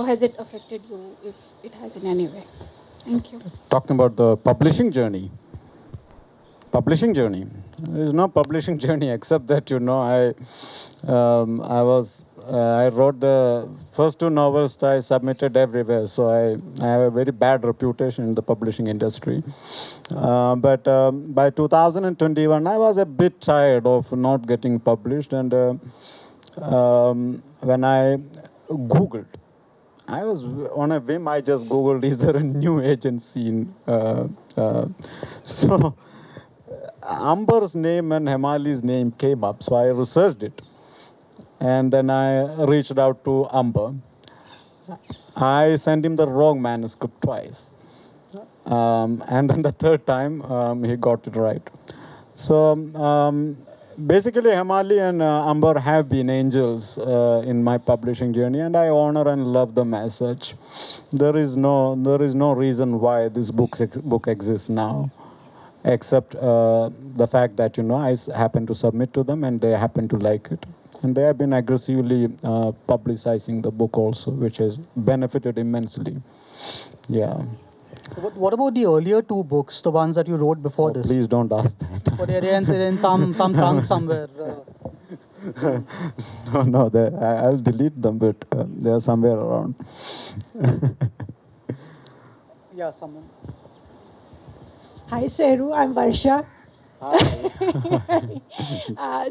has it affected you, if it has in any way? Thank you. Talking about the publishing journey. There is no publishing journey, except that, I wrote the first two novels I submitted everywhere, so I have a very bad reputation in the publishing industry. But by 2021, I was a bit tired of not getting published, and when I Googled, I was on a whim, I just Googled, is there a new agency in... So Amber's name and Hemali's name came up, so I researched it. And then I reached out to Amber. I sent him the wrong manuscript twice. And then the third time, he got it right. So basically, Hemali and Amber have been angels in my publishing journey, and I honor and love them as such. There is no reason why this book exists now, except the fact that I happen to submit to them and they happen to like it. And they have been aggressively publicizing the book also, which has benefited immensely. Yeah. What about the earlier two books, the ones that you wrote before this? Please don't ask that. But they're in some trunk somewhere. No, I'll delete them, but they're somewhere around. Yeah, someone. Hi, Saharu. I'm Varsha. Hi.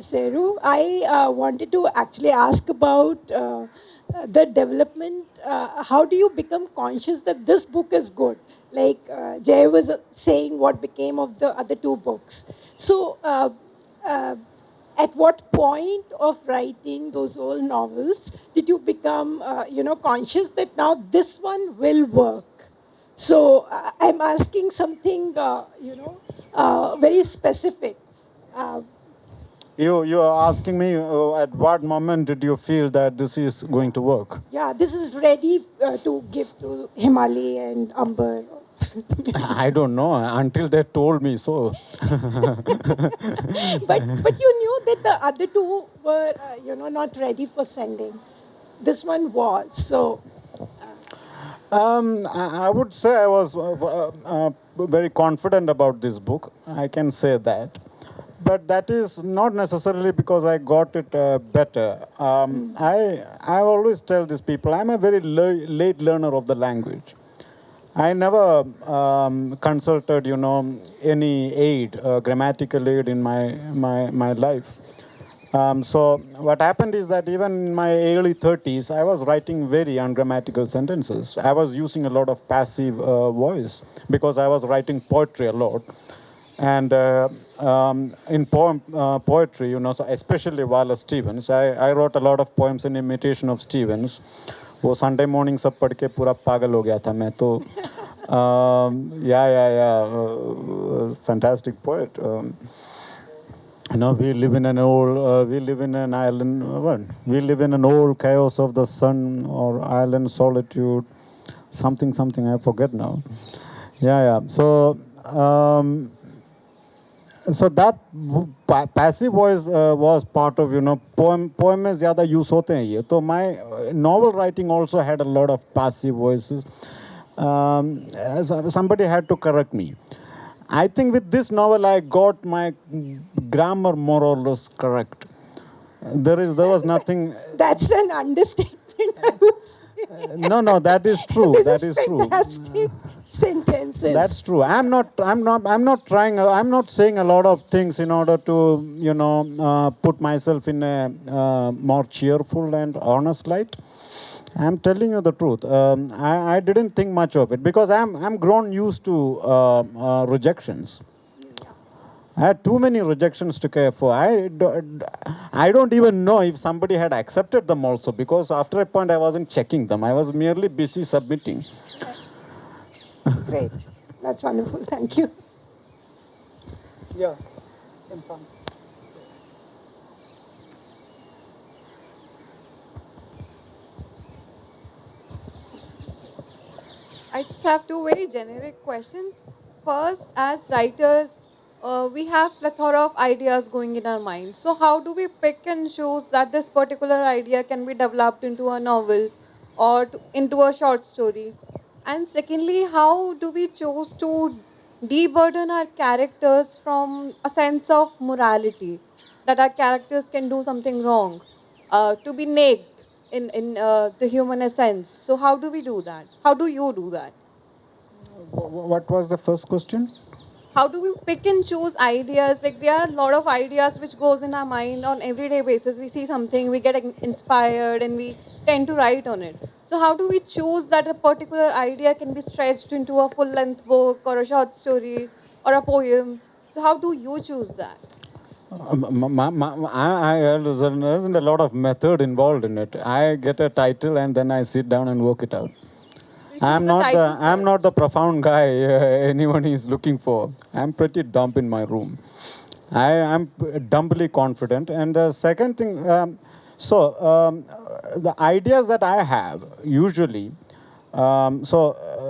Saharu, I wanted to actually ask about the development. How do you become conscious that this book is good? Like Jay was saying, what became of the other two books. So, at what point of writing those old novels did you become, conscious that now this one will work? So I'm asking something, very specific. You are asking me at what moment did you feel that this is going to work? Yeah, this is ready to give to Himali and Amber. I don't know until they told me so. But you knew that the other two were not ready for sending. This one was so. I would say I was very confident about this book. I can say that. But that is not necessarily because I got it better. I always tell these people, I'm a very late learner of the language. I never consulted, any aid, grammatical aid in my life. So what happened is that even in my early 30s, I was writing very ungrammatical sentences. I was using a lot of passive voice because I was writing poetry a lot. And in poetry, so especially Wallace Stevens, I wrote a lot of poems in imitation of Stevens. वो Sunday morning सब पढ़ के पूरा पागल हो गया था मैं तो fantastic poet. We live in an old chaos of the sun or island solitude, something I forget now. So that passive voice was part of, poem में ज़्यादा use होते हैं ये. So my novel writing also had a lot of passive voices. Somebody had to correct me. I think with this novel I got my grammar more or less correct. There was nothing. That's an understatement. I would say. No, that is true. That is true. Fantastic sentences. That's true. I'm not saying a lot of things in order to, put myself in a more cheerful and honest light. I'm telling you the truth. I didn't think much of it because I'm grown used to rejections. I had too many rejections to care for. I don't even know if somebody had accepted them also because after a point I wasn't checking them. I was merely busy submitting. Great. That's wonderful. Thank you. Yeah. In front. I just have two very generic questions. First, as writers, we have plethora of ideas going in our mind. So how do we pick and choose that this particular idea can be developed into a novel or into a short story? And secondly, how do we choose to deburden our characters from a sense of morality, that our characters can do something wrong, to be naked in the human essence? So how do we do that? How do you do that? What was the first question? How do we pick and choose ideas? Like there are a lot of ideas which goes in our mind on everyday basis. We see something, we get inspired and we tend to write on it. So how do we choose that a particular idea can be stretched into a full-length book or a short story or a poem? So how do you choose that? There isn't a lot of method involved in it. I get a title and then I sit down and work it out. You choose the title I'm first. not the profound guy anyone is looking for. I'm pretty dumb in my room. I am dumbly confident. And the second thing, the ideas that I have usually,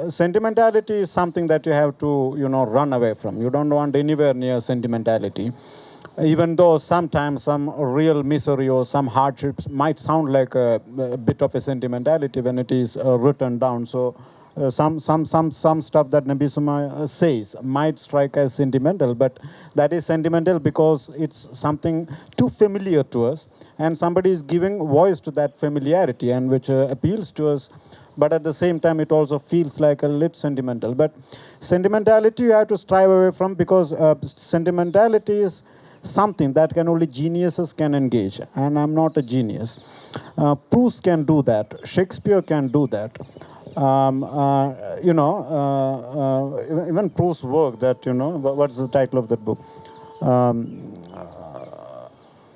sentimentality is something that you have to, run away from. You don't want anywhere near sentimentality. Even though sometimes some real misery or some hardships might sound like a bit of a sentimentality when it is written down. So some stuff that Nabisuma says might strike as sentimental, but that is sentimental because it's something too familiar to us, and somebody is giving voice to that familiarity and which appeals to us. But at the same time, it also feels like a little sentimental. But sentimentality you have to strive away from, because sentimentality is something that can only geniuses can engage, and I'm not a genius. Proust can do that. Shakespeare can do that. Even Proust's work that, what's the title of that book?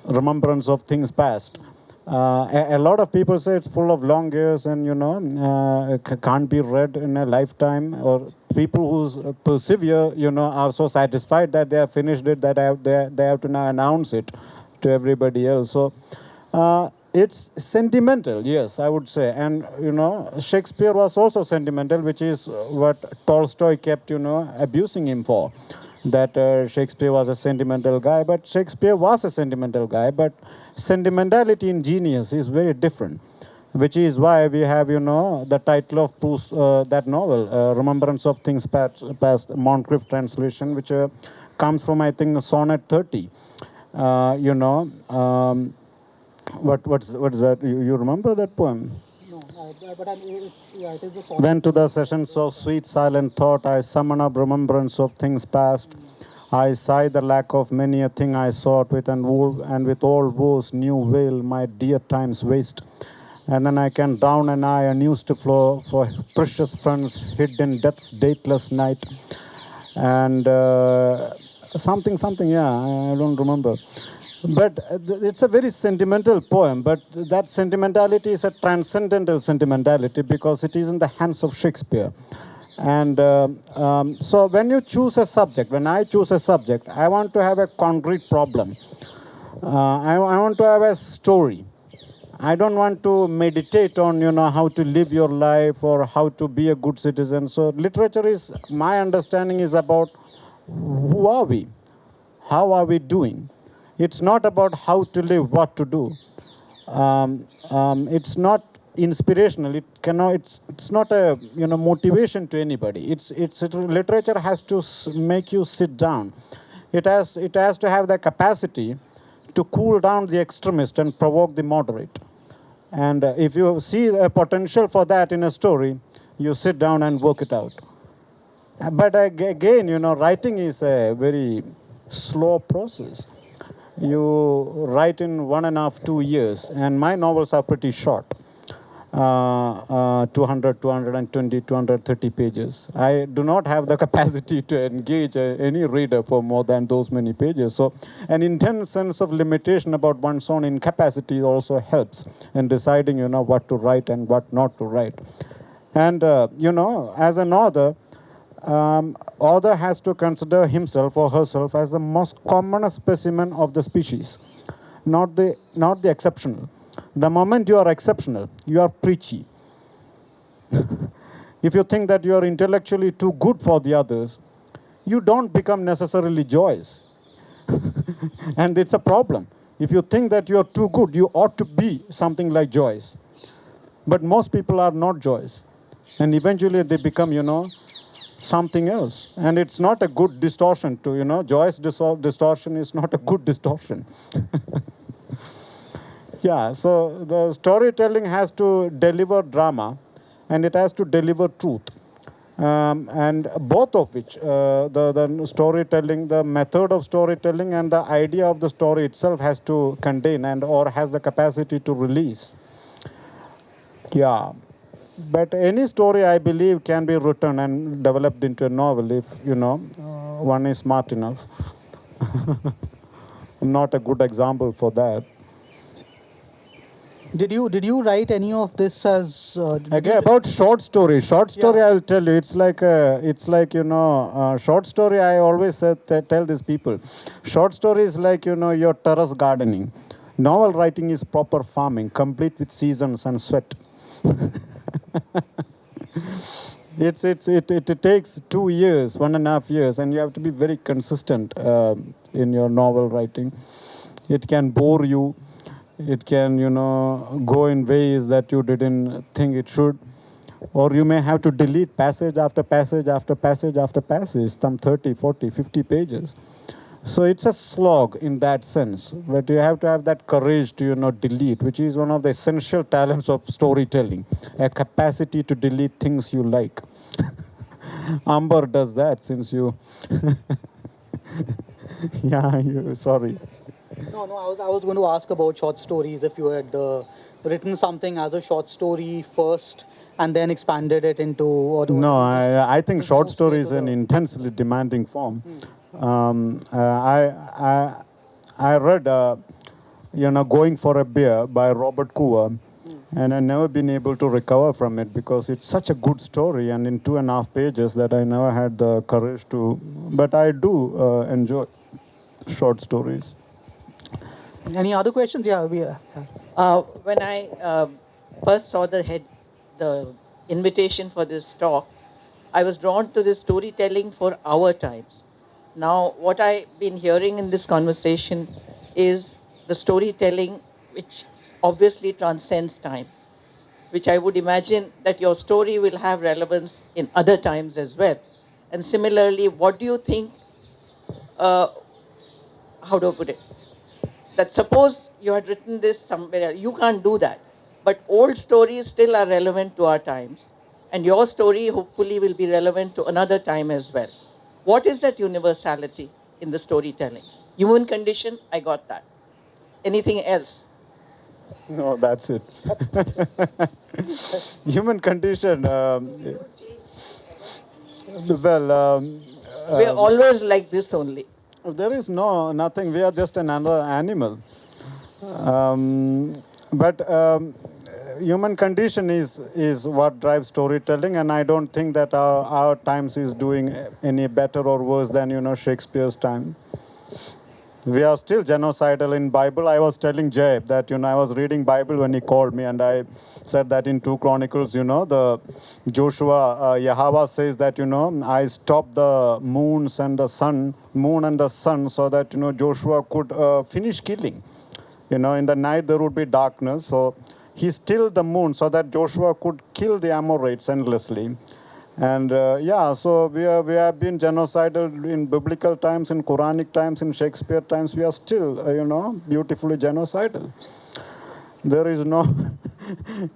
Remembrance of Things Past. A lot of people say it's full of long years and, can't be read in a lifetime, or people who persevere, are so satisfied that they have finished it that they have to now announce it to everybody else. So it's sentimental, yes, I would say. And, Shakespeare was also sentimental, which is what Tolstoy kept, abusing him for. That Shakespeare was a sentimental guy, but Shakespeare was a sentimental guy, but sentimentality in genius is very different, which is why we have, the title of Proust, that novel, Remembrance of Things Past, Moncrief translation, which comes from, I think, Sonnet 30. What is that? You remember that poem? But it is the song. When to the sessions of sweet silent thought I summon up remembrance of things past, I sigh the lack of many a thing I sought, with and with all woes new veil my dear times waste. And then I can down an eye unused to flow for precious friends hid in death's dateless night. And something, yeah, I don't remember. But it's a very sentimental poem, but that sentimentality is a transcendental sentimentality because it is in the hands of Shakespeare. And so when you choose a subject, when I choose a subject, I want to have a concrete problem. I want to have a story. I don't want to meditate on, how to live your life or how to be a good citizen. So literature is, my understanding is about who are we? How are we doing? It's not about how to live, what to do. It's not inspirational. It's not a motivation to anybody. Literature has to make you sit down. It has to have the capacity to cool down the extremist and provoke the moderate. And if you see a potential for that in a story, you sit down and work it out. But again, writing is a very slow process. You write in 1.5, 2 years, and my novels are pretty short. 200, 220, 230 pages. I do not have the capacity to engage any reader for more than those many pages. So an intense sense of limitation about one's own incapacity also helps in deciding, what to write and what not to write. And, as an author has to consider himself or herself as the most common specimen of the species, not the exceptional. The moment you are exceptional, you are preachy. If you think that you are intellectually too good for the others, you don't become necessarily Joyce. And it's a problem. If you think that you are too good, you ought to be something like Joyce. But most people are not Joyce. And eventually they become, something else. And it's not a good distortion to, Joyce distortion is not a good distortion. Yeah, so the storytelling has to deliver drama and it has to deliver truth. And both of which, the storytelling, the method of storytelling and the idea of the story itself has to contain or has the capacity to release. Yeah. But any story, I believe, can be written and developed into a novel if, one is smart enough. I'm not a good example for that. Did you write any of this as Again, about short story. Short story, Yeah. I will tell you. It's like short story. I always tell these people, short story is like your terrace gardening. Novel writing is proper farming, complete with seasons and sweat. It takes 2 years, 1.5 years, and you have to be very consistent in your novel writing. It can bore you. It can, go in ways that you didn't think it should. Or you may have to delete passage after passage after passage after passage, some 30, 40, 50 pages. So it's a slog in that sense, but you have to have that courage to, delete, which is one of the essential talents of storytelling, a capacity to delete things you like. Amber does that since you... sorry. No, I was going to ask about short stories. If you had written something as a short story first and then expanded it into... No, I think short moved story straight is to an the- intensely demanding form. I read, Going for a Beer by Robert Coover, and I've never been able to recover from it because it's such a good story, and in 2.5 pages that I never had the courage to. But I do enjoy short stories. Any other questions? Yeah, When I first saw the invitation for this talk, I was drawn to this storytelling for our times. Now, what I've been hearing in this conversation is the storytelling which obviously transcends time, which I would imagine that your story will have relevance in other times as well. And similarly, what do you think, how do I put it? That suppose you had written this somewhere else, you can't do that. But old stories still are relevant to our times. And your story hopefully will be relevant to another time as well. What is that universality in the storytelling? Human condition, I got that. Anything else? No, that's it. Human condition. We're always like this only. There is nothing. We are just another animal. But human condition is what drives storytelling, and I don't think that our times is doing any better or worse than Shakespeare's time. We are still genocidal in Bible. I was telling Jay that I was reading Bible when he called me, and I said that in 2 Chronicles, the Joshua Yahweh says that I stopped the moon and the sun, so that Joshua could finish killing. In the night there would be darkness, so he stilled the moon so that Joshua could kill the Amorites endlessly. And so we have been genocidal in biblical times, in Quranic times, in Shakespeare times. We are still, beautifully genocidal. There is no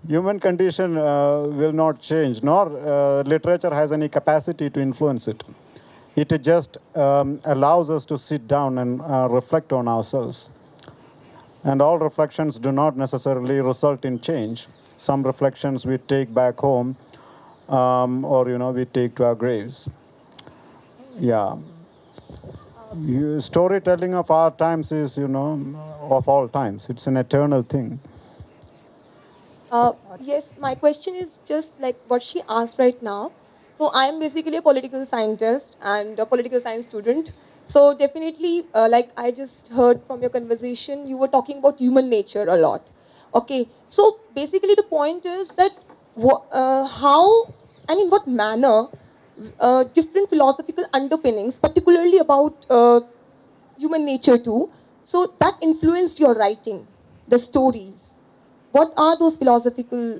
human condition will not change, nor literature has any capacity to influence it. It just allows us to sit down and reflect on ourselves. And all reflections do not necessarily result in change. Some reflections we take back home, or we take to our graves. Yeah. Storytelling of our times is of all times. It's an eternal thing. Yes, my question is just like what she asked right now. So I am basically a political scientist and a political science student. So definitely, like I just heard from your conversation, you were talking about human nature a lot. Okay, so basically the point is that how and in what manner different philosophical underpinnings, particularly about human nature too, so that influenced your writing, the stories. What are those philosophical,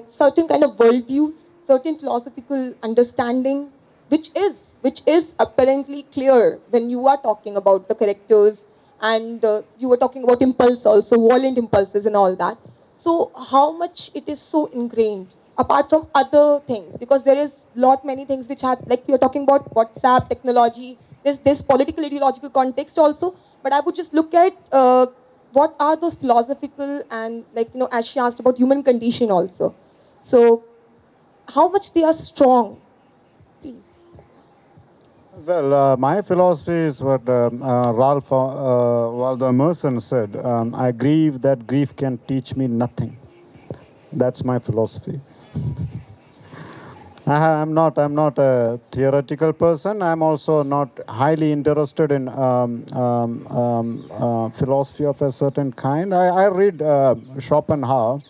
certain kind of worldviews, certain philosophical understanding, which is apparently clear when you are talking about the characters, and you were talking about impulse also, violent impulses and all that. So how much it is so ingrained, apart from other things, because there is lot many things which have, like we are talking about WhatsApp technology, there's this political ideological context also, but I would just look at what are those philosophical and, like, as she asked about human condition also. So how much they are strong, please. Well, my philosophy is what Ralph Waldo Emerson said. I grieve that grief can teach me nothing. That's my philosophy. I'm not a theoretical person. I'm also not highly interested in philosophy of a certain kind. I read Schopenhauer.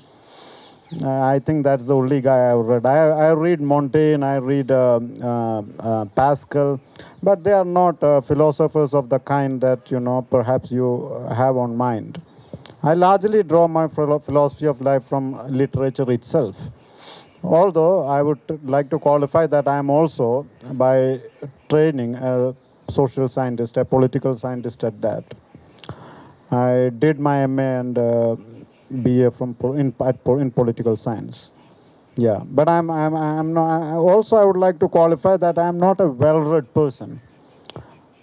I think that's the only guy I've read. I read Montaigne, I read Pascal, but they are not philosophers of the kind that, perhaps you have on mind. I largely draw my philosophy of life from literature itself. Although I would like to qualify that I am also, by training, a social scientist, a political scientist at that. I did my MA and BA in political science. Yeah, but I'm not. Also, I would like to qualify that I'm not a well-read person.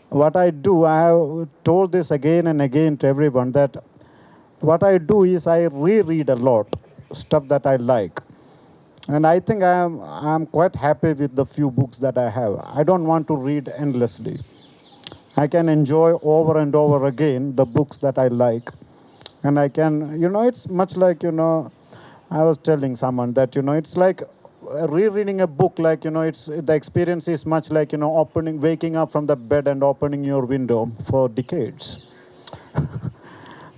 What I do, I have told this again and again to everyone, that what I do is I reread a lot stuff that I like. And I think I'm quite happy with the few books that I have. I don't want to read endlessly. I can enjoy over and over again the books that I like. And I can, it's much like, I was telling someone that, it's like rereading a book, like, it's the experience is much like, waking up from the bed and opening your window for decades.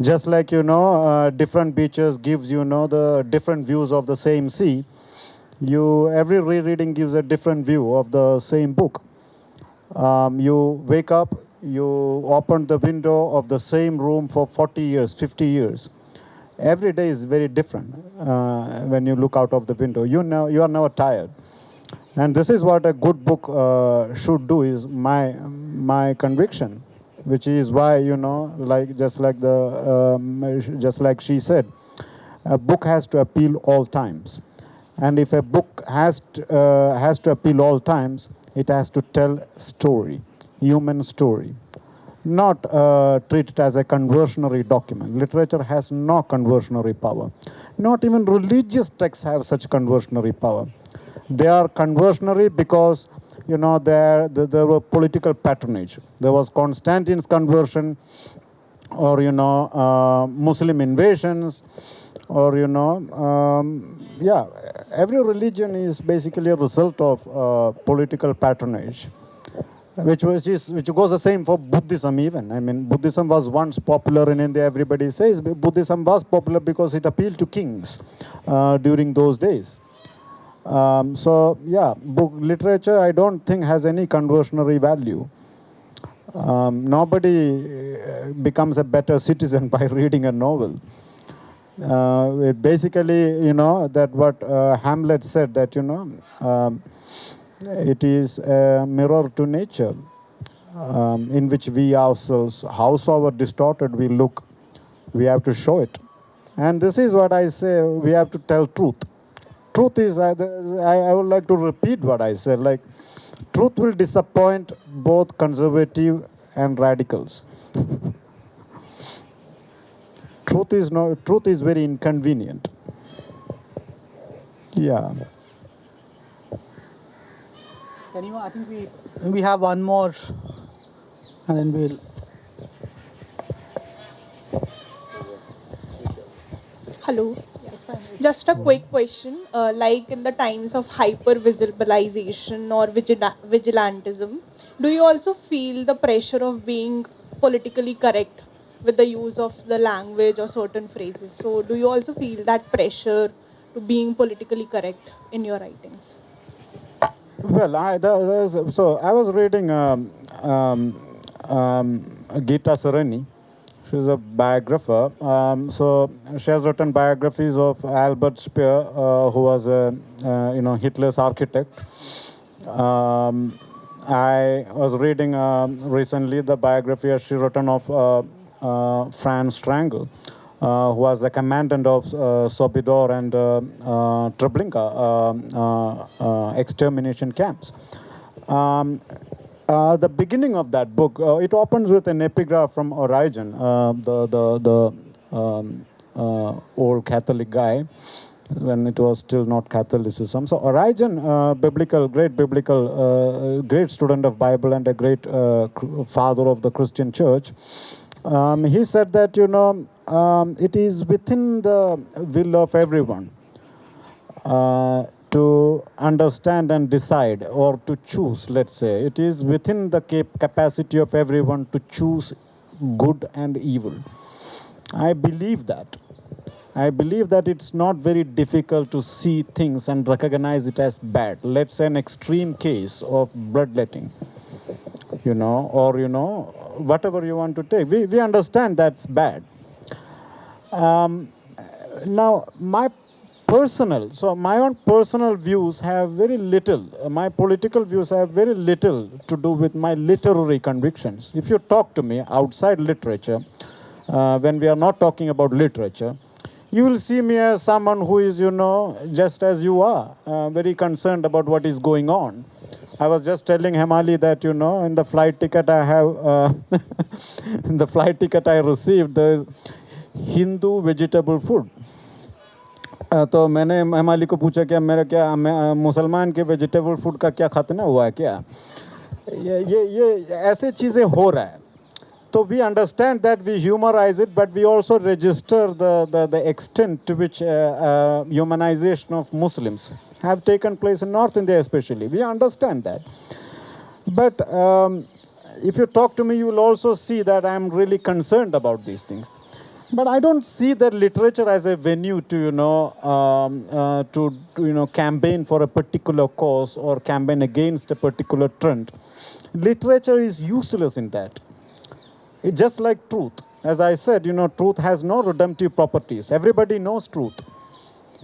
Just like, different beaches gives, the different views of the same sea. Every rereading gives a different view of the same book. You wake up, you open the window of the same room for 40 years, 50 years. Every day is very different when you look out of the window. You are never tired. And this is what a good book should do, is my conviction, which is why, just like she said, a book has to appeal all times. And if a book has to appeal all times, it has to tell story, human story, not treat it as a conversionary document. Literature has no conversionary power. Not even religious texts have such conversionary power. They are conversionary because, there were political patronage. There was Constantine's conversion, or, Muslim invasions, or, every religion is basically a result of political patronage, which goes the same for Buddhism even. I mean, Buddhism was once popular in India, everybody says. Buddhism was popular because it appealed to kings during those days. Book literature, I don't think, has any conversionary value. Nobody becomes a better citizen by reading a novel. It basically, that what Hamlet said, that, it is a mirror to nature, in which we ourselves, howsoever distorted we look, we have to show it. And this is what I say, we have to tell truth. Truth is, I would like to repeat what I said, like, truth will disappoint both conservative and radicals. Truth is very inconvenient. Yeah. Anyone? I think we have one more, and then we'll. Hello. Just a quick question. Like in the times of hyper-visibilization or vigilantism, do you also feel the pressure of being politically correct with the use of the language or certain phrases? So do you also feel that pressure to being politically correct in your writings? Well, I was reading Gita Sarani. She's a biographer. So she has written biographies of Albert Speer, who was Hitler's architect. I was reading recently the biography she written of Franz Strangl, who was the commandant of Sobibor and Treblinka extermination camps. The beginning of that book, it opens with an epigraph from Origen, the old Catholic guy. when it was still not Catholicism. So Origen, great student of Bible and a great father of the Christian church, he said that, it is within the will of everyone to understand and decide, or to choose, let's say. It is within the capacity of everyone to choose good and evil. I believe that. I believe that it's not very difficult to see things and recognize it as bad. Let's say an extreme case of bloodletting, or, whatever you want to take. We understand that's bad. Now, my own personal views have very little, my political views have very little to do with my literary convictions. If you talk to me outside literature, when we are not talking about literature, you will see me as someone who is, just as you are, very concerned about what is going on. I was just telling Hemali that, in the flight ticket I have, in the flight ticket I received, there is Hindu vegetable food. तो मैंने हिमाली को पूछा क्या मेरा क्या मुसलमान के वेजिटेबल फूड का क्या खतना हुआ है क्या ये ऐसे चीज़ें हो रहा है तो we understand that we humorize it but we also register the extent to which humanization of Muslims have taken place in North India especially. We understand that, but if you talk to me you will also see that I am really concerned about these things. But I don't see that literature as a venue to, campaign for a particular cause or campaign against a particular trend. Literature is useless in that. It's just like truth. As I said, truth has no redemptive properties. Everybody knows truth.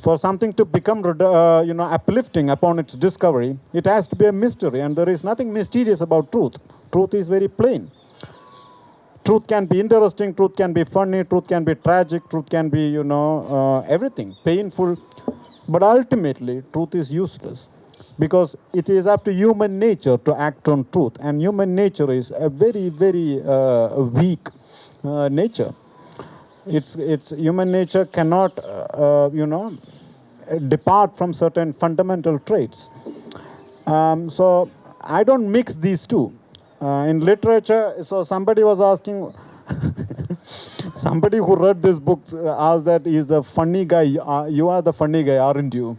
For something to become, uplifting upon its discovery, it has to be a mystery, and there is nothing mysterious about truth. Truth is very plain. Truth can be interesting, truth can be funny, truth can be tragic, truth can be, everything, painful. But ultimately, truth is useless because it is up to human nature to act on truth. And human nature is a very, very weak nature. It's human nature cannot, depart from certain fundamental traits. So I don't mix these two. In literature, so somebody was asking, somebody who read this book asked that he's the funny guy. You are the funny guy, aren't you?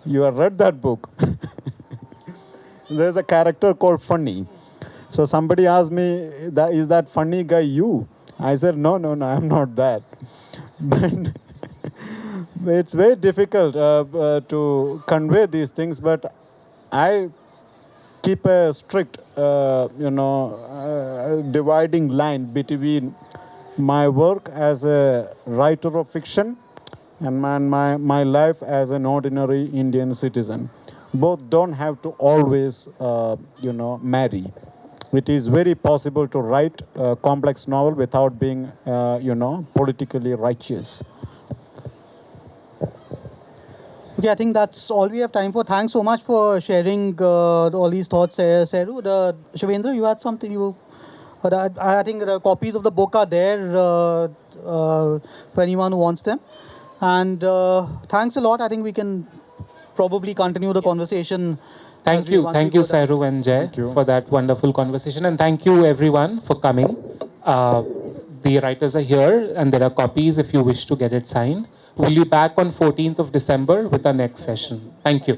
You have read that book. There's a character called Funny. So somebody asked me, is that funny guy you? I said, no, I'm not that. But it's very difficult to convey these things, but I keep a strict, dividing line between my work as a writer of fiction and my life as an ordinary Indian citizen. Both don't have to always, marry. It is very possible to write a complex novel without being, politically righteous. Okay, I think that's all we have time for. Thanks so much for sharing all these thoughts, Saharu. Shivendra, you had something I think the copies of the book are there for anyone who wants them. And thanks a lot. I think we can probably continue the conversation. Thank you, Saharu and Jai, for that wonderful conversation. And thank you, everyone, for coming. The writers are here, and there are copies if you wish to get it signed. We'll be back on 14th of December with our next session. Thank you.